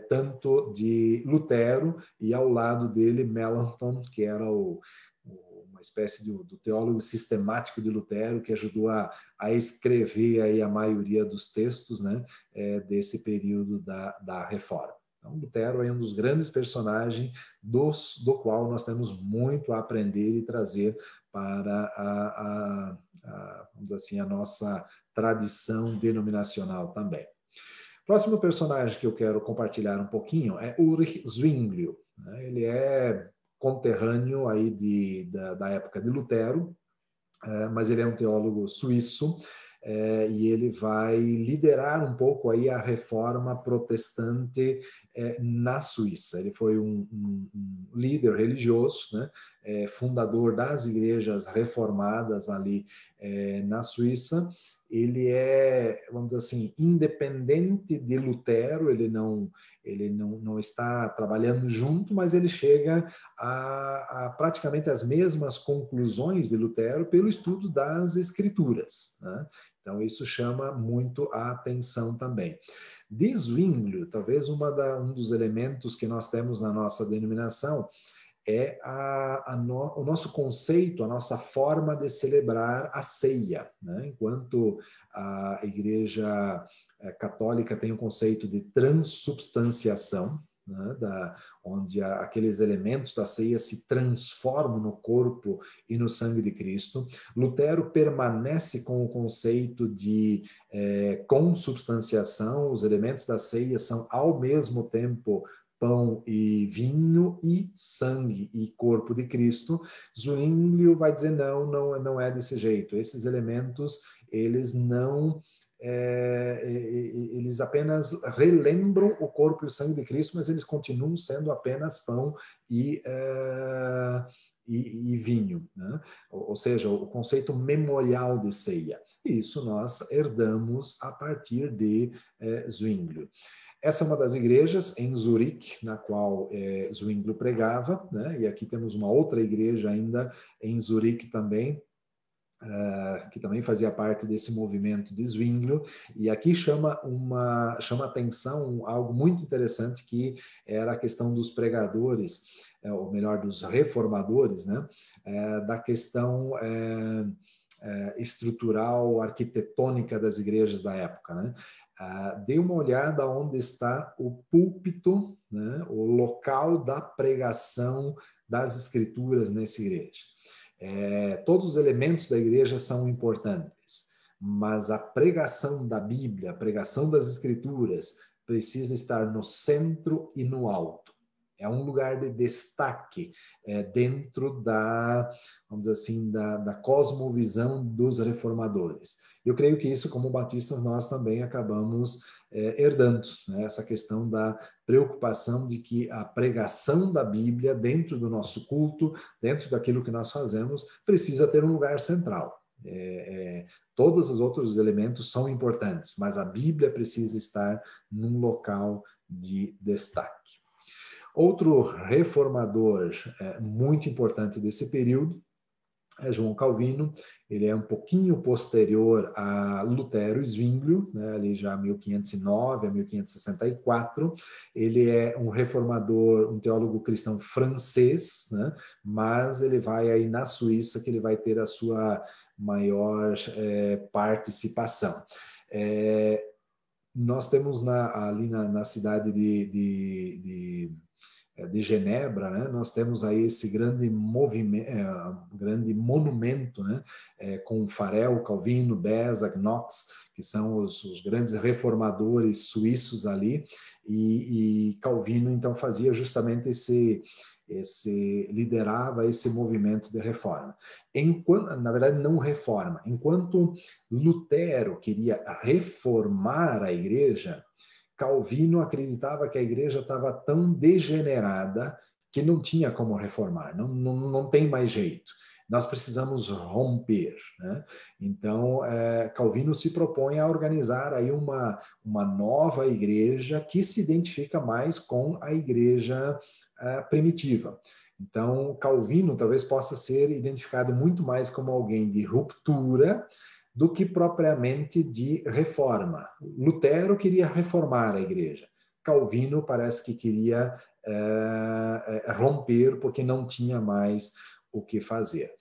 tanto de Lutero, e ao lado dele Melanchthon, que era uma espécie do teólogo sistemático de Lutero, que ajudou a escrever aí a maioria dos textos, né? Desse período da Reforma. Então, Lutero é um dos grandes personagens do qual nós temos muito a aprender e trazer para vamos dizer assim, a nossa tradição denominacional também. Próximo personagem que eu quero compartilhar um pouquinho é Ulrich Zwinglio. Ele é conterrâneo aí da época de Lutero, mas ele é um teólogo suíço, e ele vai liderar um pouco aí a reforma protestante na Suíça. Ele foi um líder religioso, né? Fundador das igrejas reformadas ali na Suíça. Ele é, vamos dizer assim, independente de Lutero, ele não está trabalhando junto, mas ele chega a praticamente as mesmas conclusões de Lutero pelo estudo das Escrituras, né? Então, isso chama muito a atenção também. De Zwinglio, talvez um dos elementos que nós temos na nossa denominação é o nosso conceito, a nossa forma de celebrar a ceia, né? Enquanto a Igreja Católica tem o conceito de transubstanciação, né? Onde aqueles elementos da ceia se transformam no corpo e no sangue de Cristo. Lutero permanece com o conceito de consubstanciação, os elementos da ceia são ao mesmo tempo pão e vinho e sangue e corpo de Cristo. Zwinglio vai dizer não é desse jeito. Esses elementos, eles não... eles apenas relembram o corpo e o sangue de Cristo, mas eles continuam sendo apenas pão e vinho, né? Ou seja, o conceito memorial de ceia. E isso nós herdamos a partir de Zwinglio. Essa é uma das igrejas em Zurique, na qual Zwinglio pregava, né? E aqui temos uma outra igreja ainda em Zurique também, que também fazia parte desse movimento de Zwinglio, e aqui chama atenção algo muito interessante, que era a questão dos pregadores, ou melhor, dos reformadores, né? Da questão estrutural, arquitetônica das igrejas da época, né? Dê uma olhada onde está o púlpito, né? O local da pregação das escrituras nessa igreja. Todos os elementos da igreja são importantes, mas a pregação da Bíblia, a pregação das Escrituras, precisa estar no centro e no alto. É um lugar de destaque dentro vamos dizer assim, da cosmovisão dos reformadores. Eu creio que isso, como batistas, nós também acabamos herdando, né? Essa questão da preocupação de que a pregação da Bíblia dentro do nosso culto, dentro daquilo que nós fazemos, precisa ter um lugar central. Todos os outros elementos são importantes, mas a Bíblia precisa estar num local de destaque. Outro reformador muito importante desse período é João Calvino. Ele é um pouquinho posterior a Lutero e Zwinglio, né, ali já 1509 a 1564. Ele é um reformador, um teólogo cristão francês, né, mas ele vai aí na Suíça que ele vai ter a sua maior participação. Nós temos ali na cidade de Genebra, né? Nós temos aí esse grande grande monumento, né? Com Farel, Calvino, Beza, Knox, que são os grandes reformadores suíços ali, e Calvino então fazia justamente liderava esse movimento de reforma. Na verdade, não reforma. Enquanto Lutero queria reformar a igreja, Calvino acreditava que a igreja estava tão degenerada que não tinha como reformar, não tem mais jeito. Nós precisamos romper, né? Então, Calvino se propõe a organizar aí uma nova igreja que se identifica mais com a igreja primitiva. Então, Calvino talvez possa ser identificado muito mais como alguém de ruptura do que propriamente de reforma. Lutero queria reformar a igreja. Calvino parece que queria romper porque não tinha mais o que fazer.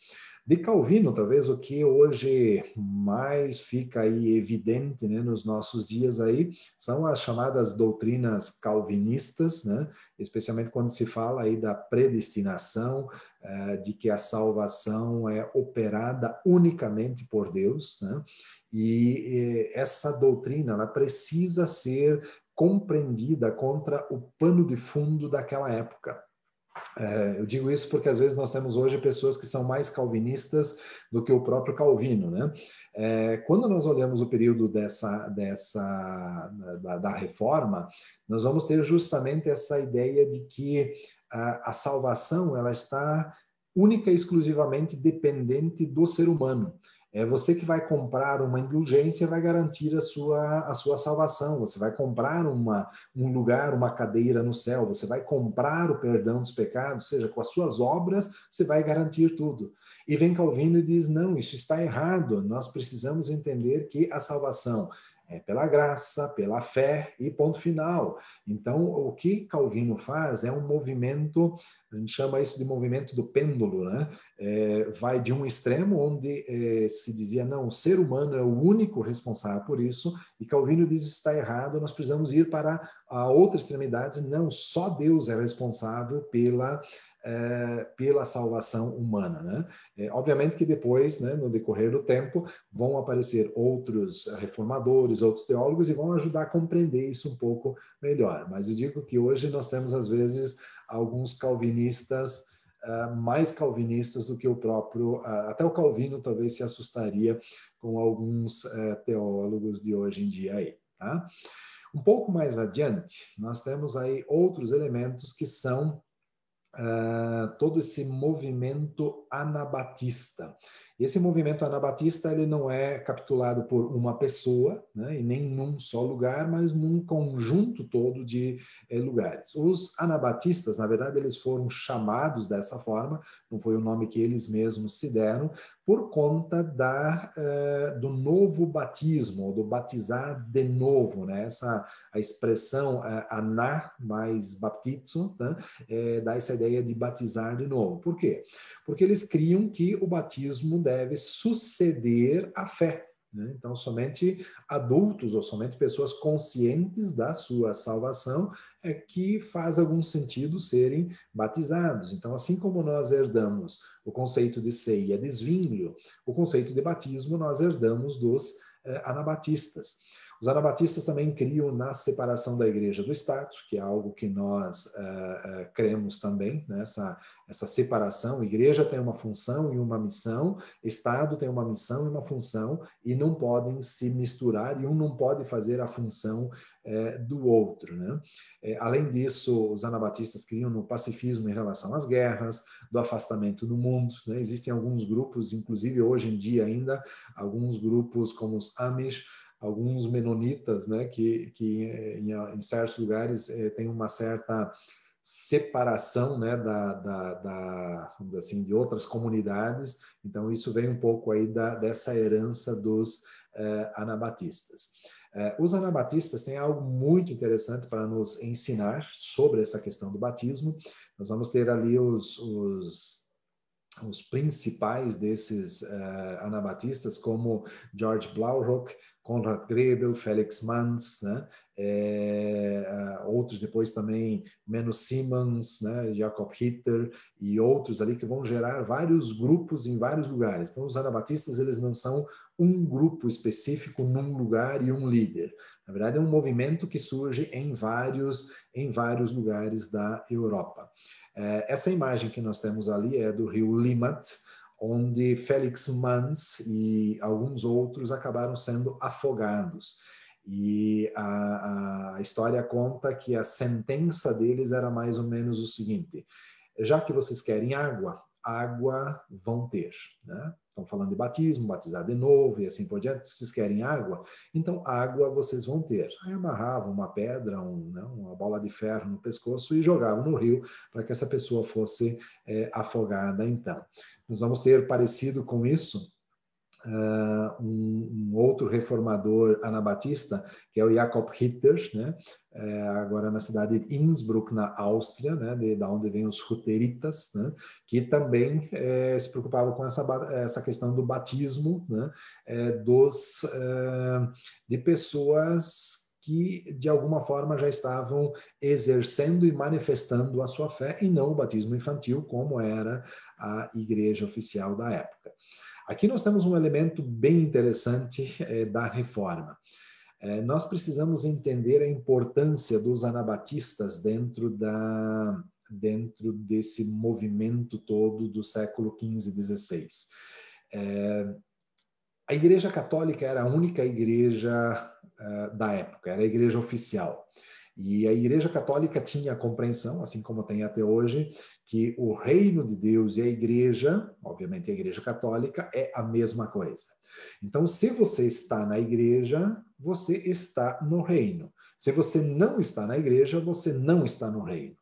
De Calvino, talvez o que hoje mais fica aí evidente, né, nos nossos dias aí, são as chamadas doutrinas calvinistas, né, especialmente quando se fala aí da predestinação, de que a salvação é operada unicamente por Deus, né, e essa doutrina ela precisa ser compreendida contra o pano de fundo daquela época. Eu digo isso porque às vezes nós temos hoje pessoas que são mais calvinistas do que o próprio Calvino, né? Quando nós olhamos o período da reforma, nós vamos ter justamente essa ideia de que a salvação ela está única e exclusivamente dependente do ser humano. É você que vai comprar uma indulgência, vai garantir a sua salvação. Você vai comprar um lugar, uma cadeira no céu. Você vai comprar o perdão dos pecados, ou seja, com as suas obras, você vai garantir tudo. E vem Calvino e diz, não, isso está errado. Nós precisamos entender que a salvação é pela graça, pela fé e ponto final. Então, o que Calvino faz é um movimento, a gente chama isso de movimento do pêndulo, né? Vai de um extremo onde se dizia, não, o ser humano é o único responsável por isso, e Calvino diz isso está errado, nós precisamos ir para a outra extremidade, não, só Deus é responsável pela salvação humana, né? Obviamente que depois, né, no decorrer do tempo, vão aparecer outros reformadores, outros teólogos e vão ajudar a compreender isso um pouco melhor. Mas eu digo que hoje nós temos, às vezes, alguns calvinistas mais calvinistas do que o próprio, até o Calvino talvez se assustaria com alguns teólogos de hoje em dia aí, tá? Um pouco mais adiante, nós temos aí outros elementos que são todo esse movimento anabatista. Esse movimento anabatista ele não é capitulado por uma pessoa, né, e nem num só lugar, mas num conjunto todo de lugares. Os anabatistas, na verdade, eles foram chamados dessa forma, não foi o nome que eles mesmos se deram, por conta do novo batismo, do batizar de novo, né? A expressão aná mais baptizo, né? Dá essa ideia de batizar de novo. Por quê? Porque eles criam que o batismo deve suceder à fé. Né? Então, somente adultos ou somente pessoas conscientes da sua salvação é que faz algum sentido serem batizados. Então, assim como nós herdamos o conceito de ceia de Zwinglio, o conceito de batismo nós herdamos dos anabatistas. Os anabatistas também criam na separação da igreja do Estado, que é algo que nós cremos também, né? Essa separação. A igreja tem uma função e uma missão, Estado tem uma missão e uma função, e não podem se misturar, e um não pode fazer a função do outro. Né? Além disso, os anabatistas criam no pacifismo em relação às guerras, do afastamento do mundo. Né? Existem alguns grupos, inclusive hoje em dia ainda, alguns grupos como os Amish, alguns menonitas, né, que em certos lugares tem uma certa separação, né, vamos dizer assim, de outras comunidades. Então, isso vem um pouco aí dessa herança dos anabatistas. Os anabatistas têm algo muito interessante para nos ensinar sobre essa questão do batismo. Nós vamos ter ali os principais desses anabatistas, como George Blaurock, Konrad Grebel, Felix Manz, né? Outros depois também, Menno Simons, né? Jacob Hitter e outros ali que vão gerar vários grupos em vários lugares. Então, os anabatistas, eles não são um grupo específico num lugar e um líder. Na verdade, é um movimento que surge em vários lugares da Europa. Essa imagem que nós temos ali é do rio Limmat, onde Felix Manz e alguns outros acabaram sendo afogados. E a história conta que a sentença deles era mais ou menos o seguinte: já que vocês querem água vão ter, né? Estão falando de batismo, batizar de novo e assim por diante. Se vocês querem água, então água vocês vão ter. Aí amarravam uma pedra, uma bola de ferro no pescoço e jogavam no rio para que essa pessoa fosse afogada. Então, nós vamos ter parecido com isso um outro reformador anabatista, que é o Jacob Hitter, né? Agora na cidade de Innsbruck, na Áustria, né? Da onde vêm os Huteritas, né? Que também se preocupavam com essa questão do batismo, né? De pessoas que, de alguma forma, já estavam exercendo e manifestando a sua fé, e não o batismo infantil, como era a igreja oficial da época. Aqui nós temos um elemento bem interessante da reforma. Nós precisamos entender a importância dos anabatistas dentro desse movimento todo do século XV e XVI. A Igreja Católica era a única igreja da época, era a igreja oficial. E a Igreja Católica tinha a compreensão, assim como tem até hoje, que o reino de Deus e a igreja, obviamente a Igreja Católica, é a mesma coisa. Então, se você está na igreja, você está no reino. Se você não está na igreja, você não está no reino.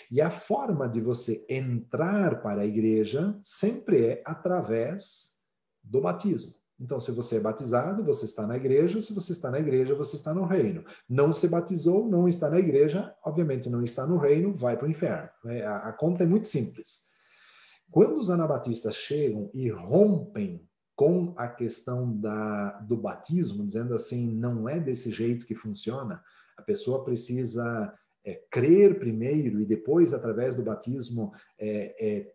E a forma de você entrar para a igreja sempre é através do batismo. Então, se você é batizado, você está na igreja. Se você está na igreja, você está no reino. Não se batizou, não está na igreja, obviamente não está no reino, vai para o inferno. A conta é muito simples. Quando os anabatistas chegam e rompem com a questão do batismo, dizendo assim, não é desse jeito que funciona, a pessoa precisa crer primeiro e depois, através do batismo,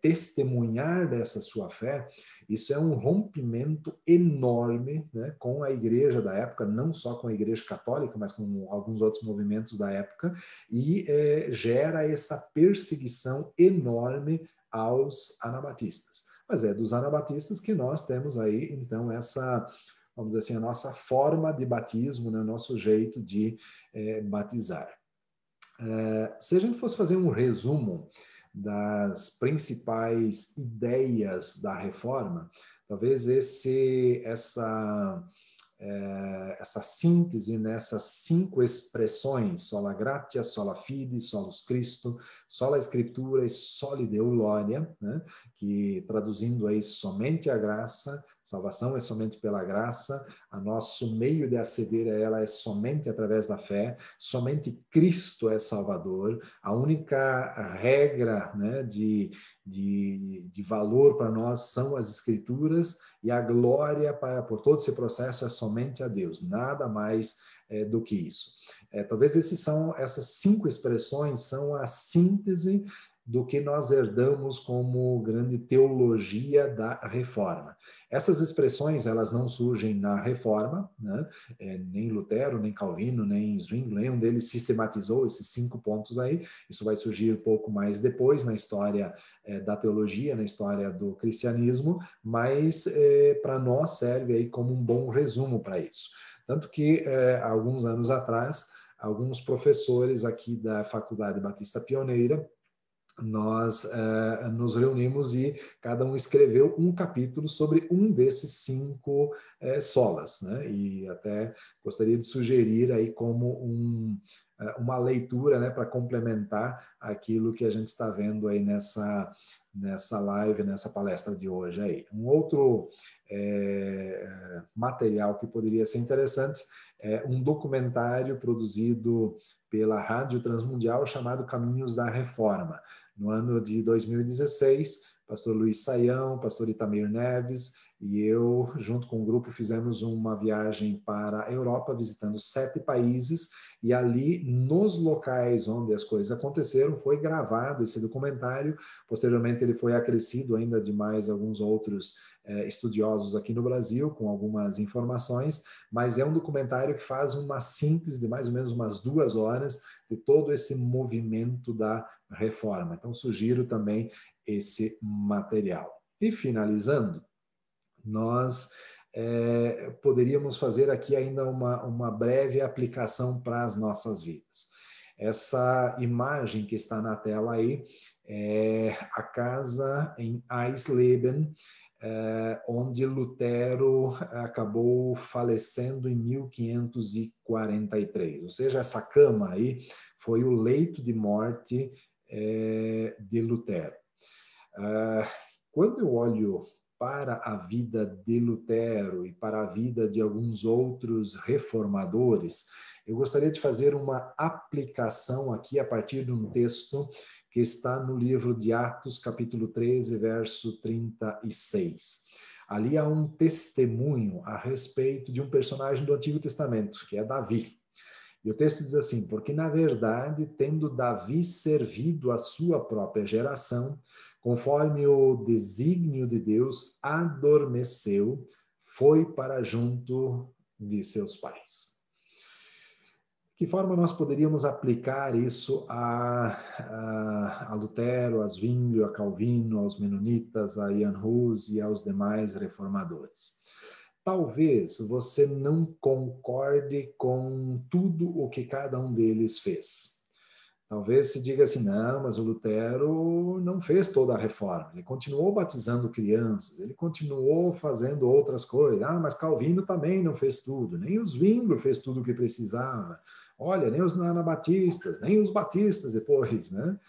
testemunhar dessa sua fé. Isso é um rompimento enorme, né, com a igreja da época, não só com a igreja católica, mas com alguns outros movimentos da época, e gera essa perseguição enorme aos anabatistas. Mas é dos anabatistas que nós temos aí, então, essa, vamos dizer assim, a nossa forma de batismo, né, o nosso jeito de batizar. Se a gente fosse fazer um resumo das principais ideias da reforma, talvez essa síntese nessas 5 expressões, sola gratia, sola fide, solus Christo, sola Escritura e soli Deo gloria, né? Que traduzindo aí somente a graça, salvação é somente pela graça, a nosso meio de aceder a ela é somente através da fé, somente Cristo é Salvador, a única regra, né, de valor para nós são as Escrituras, e a glória por todo esse processo é somente a Deus, nada mais do que isso. Talvez essas 5 expressões são a síntese do que nós herdamos como grande teologia da Reforma. Essas expressões, elas não surgem na Reforma, né? Nem Lutero, nem Calvino, nem Zwingli, nenhum deles sistematizou esses 5 pontos aí. Isso vai surgir um pouco mais depois na história da teologia, na história do cristianismo, mas para nós serve aí como um bom resumo para isso. Tanto que, alguns anos atrás, alguns professores aqui da Faculdade Batista Pioneira nós nos reunimos e cada um escreveu um capítulo sobre um desses 5 solas, né? E até gostaria de sugerir aí como uma leitura, né, para complementar aquilo que a gente está vendo aí nessa live, nessa palestra de hoje aí. Um outro material que poderia ser interessante é um documentário produzido pela Rádio Transmundial chamado Caminhos da Reforma. No ano de 2016, pastor Luiz Saião, pastor Itamir Neves e eu, junto com o grupo, fizemos uma viagem para a Europa, visitando 7 países, e ali, nos locais onde as coisas aconteceram, foi gravado esse documentário. Posteriormente, ele foi acrescido ainda de mais alguns outros estudiosos aqui no Brasil, com algumas informações, mas é um documentário que faz uma síntese de mais ou menos umas 2 horas de todo esse movimento da reforma. Então, sugiro também esse material. E finalizando, nós poderíamos fazer aqui ainda uma breve aplicação para as nossas vidas. Essa imagem que está na tela aí é a casa em Eisleben, onde Lutero acabou falecendo em 1543. Ou seja, essa cama aí foi o leito de morte de Lutero. Quando eu olho para a vida de Lutero e para a vida de alguns outros reformadores, eu gostaria de fazer uma aplicação aqui a partir de um texto que está no livro de Atos, capítulo 13, verso 36. Ali há um testemunho a respeito de um personagem do Antigo Testamento, que é Davi. E o texto diz assim: porque, na verdade, tendo Davi servido a sua própria geração, conforme o desígnio de Deus, adormeceu, foi para junto de seus pais. Que forma nós poderíamos aplicar isso a Lutero, a Zwinglio, a Calvino, aos Menonitas, a Jan Hus e aos demais reformadores? Talvez você não concorde com tudo o que cada um deles fez. Talvez se diga assim, não, mas o Lutero não fez toda a reforma. Ele continuou batizando crianças, ele continuou fazendo outras coisas. Ah, mas Calvino também não fez tudo, nem os Zwinglio fez tudo o que precisava. Olha, nem os anabatistas, nem os batistas depois, né?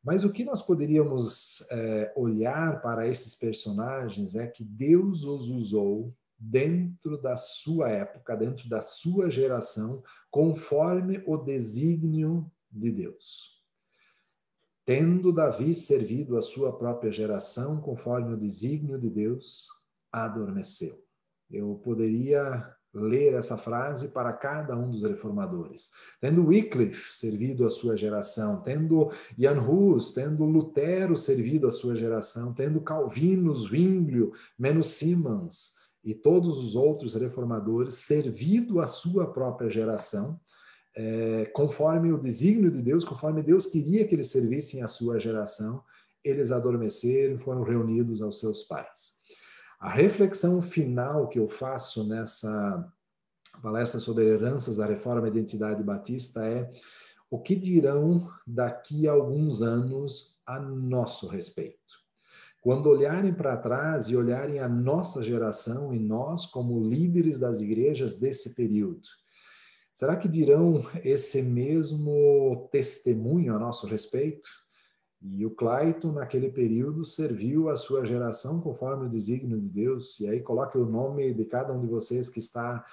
Mas o que nós poderíamos olhar para esses personagens é que Deus os usou dentro da sua época, dentro da sua geração, conforme o desígnio de Deus. Tendo Davi servido a sua própria geração, conforme o desígnio de Deus, adormeceu. Eu poderia ler essa frase para cada um dos reformadores. Tendo Wycliffe servido a sua geração, tendo Jan Hus, tendo Lutero servido a sua geração, tendo Calvino, Zwinglio, Menno Simons e todos os outros reformadores servido a sua própria geração, conforme o desígnio de Deus, conforme Deus queria que eles servissem a sua geração, eles adormeceram e foram reunidos aos seus pais. A reflexão final que eu faço nessa palestra sobre heranças da Reforma e Identidade Batista é: o que dirão daqui a alguns anos a nosso respeito? Quando olharem para trás e olharem a nossa geração e nós como líderes das igrejas desse período, será que dirão esse mesmo testemunho a nosso respeito? E o Clayton, naquele período, serviu a sua geração conforme o desígnio de Deus. E aí coloque o nome de cada um de vocês que está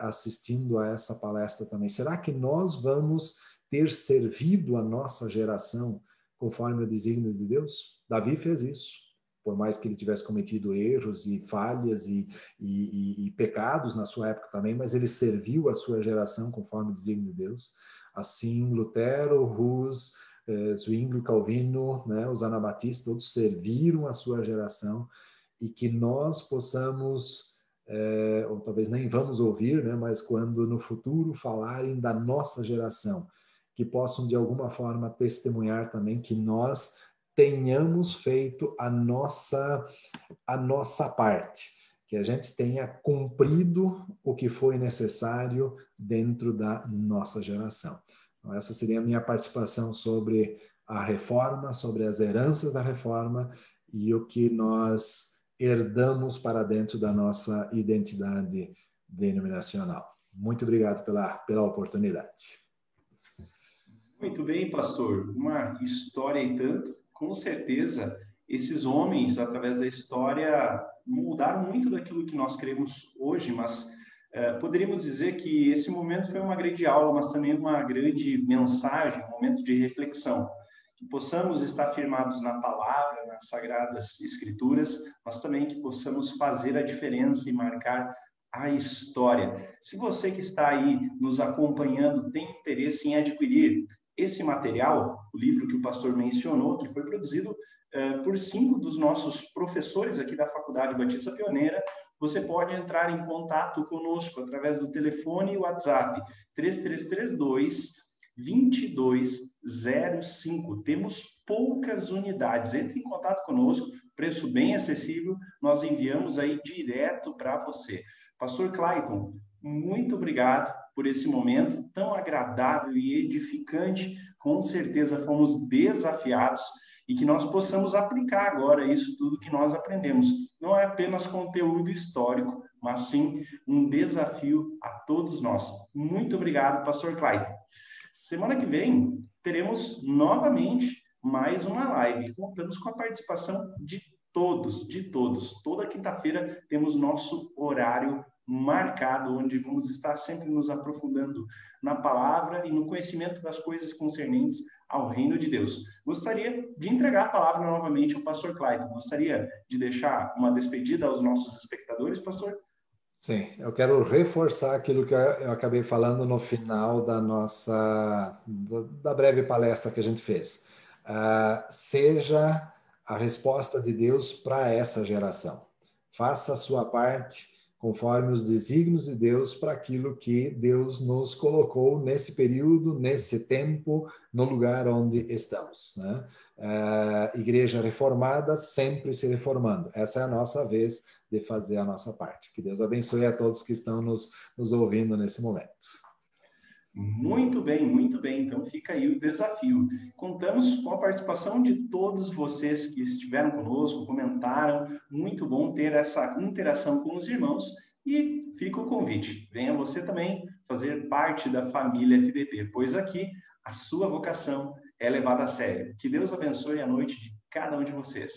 assistindo a essa palestra também. Será que nós vamos ter servido a nossa geração conforme o desígnio de Deus? Davi fez isso. Por mais que ele tivesse cometido erros e falhas e pecados na sua época também, mas ele serviu a sua geração conforme o desígnio de Deus. Assim, Lutero, Hus, Zwinglio, Calvino, né, os anabatistas, todos serviram a sua geração, e que nós possamos, ou talvez nem vamos ouvir, né, mas quando no futuro falarem da nossa geração, que possam de alguma forma testemunhar também que nós tenhamos feito a nossa parte, que a gente tenha cumprido o que foi necessário dentro da nossa geração. Então, essa seria a minha participação sobre a reforma, sobre as heranças da reforma e o que nós herdamos para dentro da nossa identidade denominacional. Muito obrigado pela oportunidade. Muito bem, pastor. Uma história e tanto. Com certeza, esses homens, através da história, mudaram muito daquilo que nós cremos hoje, mas poderíamos dizer que esse momento foi uma grande aula, mas também uma grande mensagem, um momento de reflexão. Que possamos estar firmados na palavra, nas sagradas escrituras, mas também que possamos fazer a diferença e marcar a história. Se você que está aí nos acompanhando tem interesse em adquirir esse material, o livro que o pastor mencionou, que foi produzido por 5 dos nossos professores aqui da Faculdade Batista Pioneira, você pode entrar em contato conosco através do telefone e WhatsApp 3332-2205. Temos poucas unidades. Entre em contato conosco, preço bem acessível, nós enviamos aí direto para você. Pastor Clayton, muito obrigado por esse momento tão agradável e edificante. Com certeza fomos desafiados e que nós possamos aplicar agora isso tudo que nós aprendemos. Não é apenas conteúdo histórico, mas sim um desafio a todos nós. Muito obrigado, pastor Clayton. Semana que vem teremos novamente mais uma live. Contamos com a participação de todos. Toda quinta-feira temos nosso horário marcado, onde vamos estar sempre nos aprofundando na palavra e no conhecimento das coisas concernentes ao reino de Deus. Gostaria de entregar a palavra novamente ao pastor Clayton. Gostaria de deixar uma despedida aos nossos espectadores, pastor? Sim, eu quero reforçar aquilo que eu acabei falando no final da breve palestra que a gente fez. Seja a resposta de Deus para essa geração. Faça a sua parte conforme os desígnios de Deus para aquilo que Deus nos colocou nesse período, nesse tempo, no lugar onde estamos, né? Igreja reformada sempre se reformando. Essa é a nossa vez de fazer a nossa parte. Que Deus abençoe a todos que estão nos ouvindo nesse momento. Muito bem, muito bem. Então fica aí o desafio. Contamos com a participação de todos vocês que estiveram conosco, comentaram. Muito bom ter essa interação com os irmãos. E fica o convite. Venha você também fazer parte da família FBP, pois aqui a sua vocação é levada a sério. Que Deus abençoe a noite de cada um de vocês.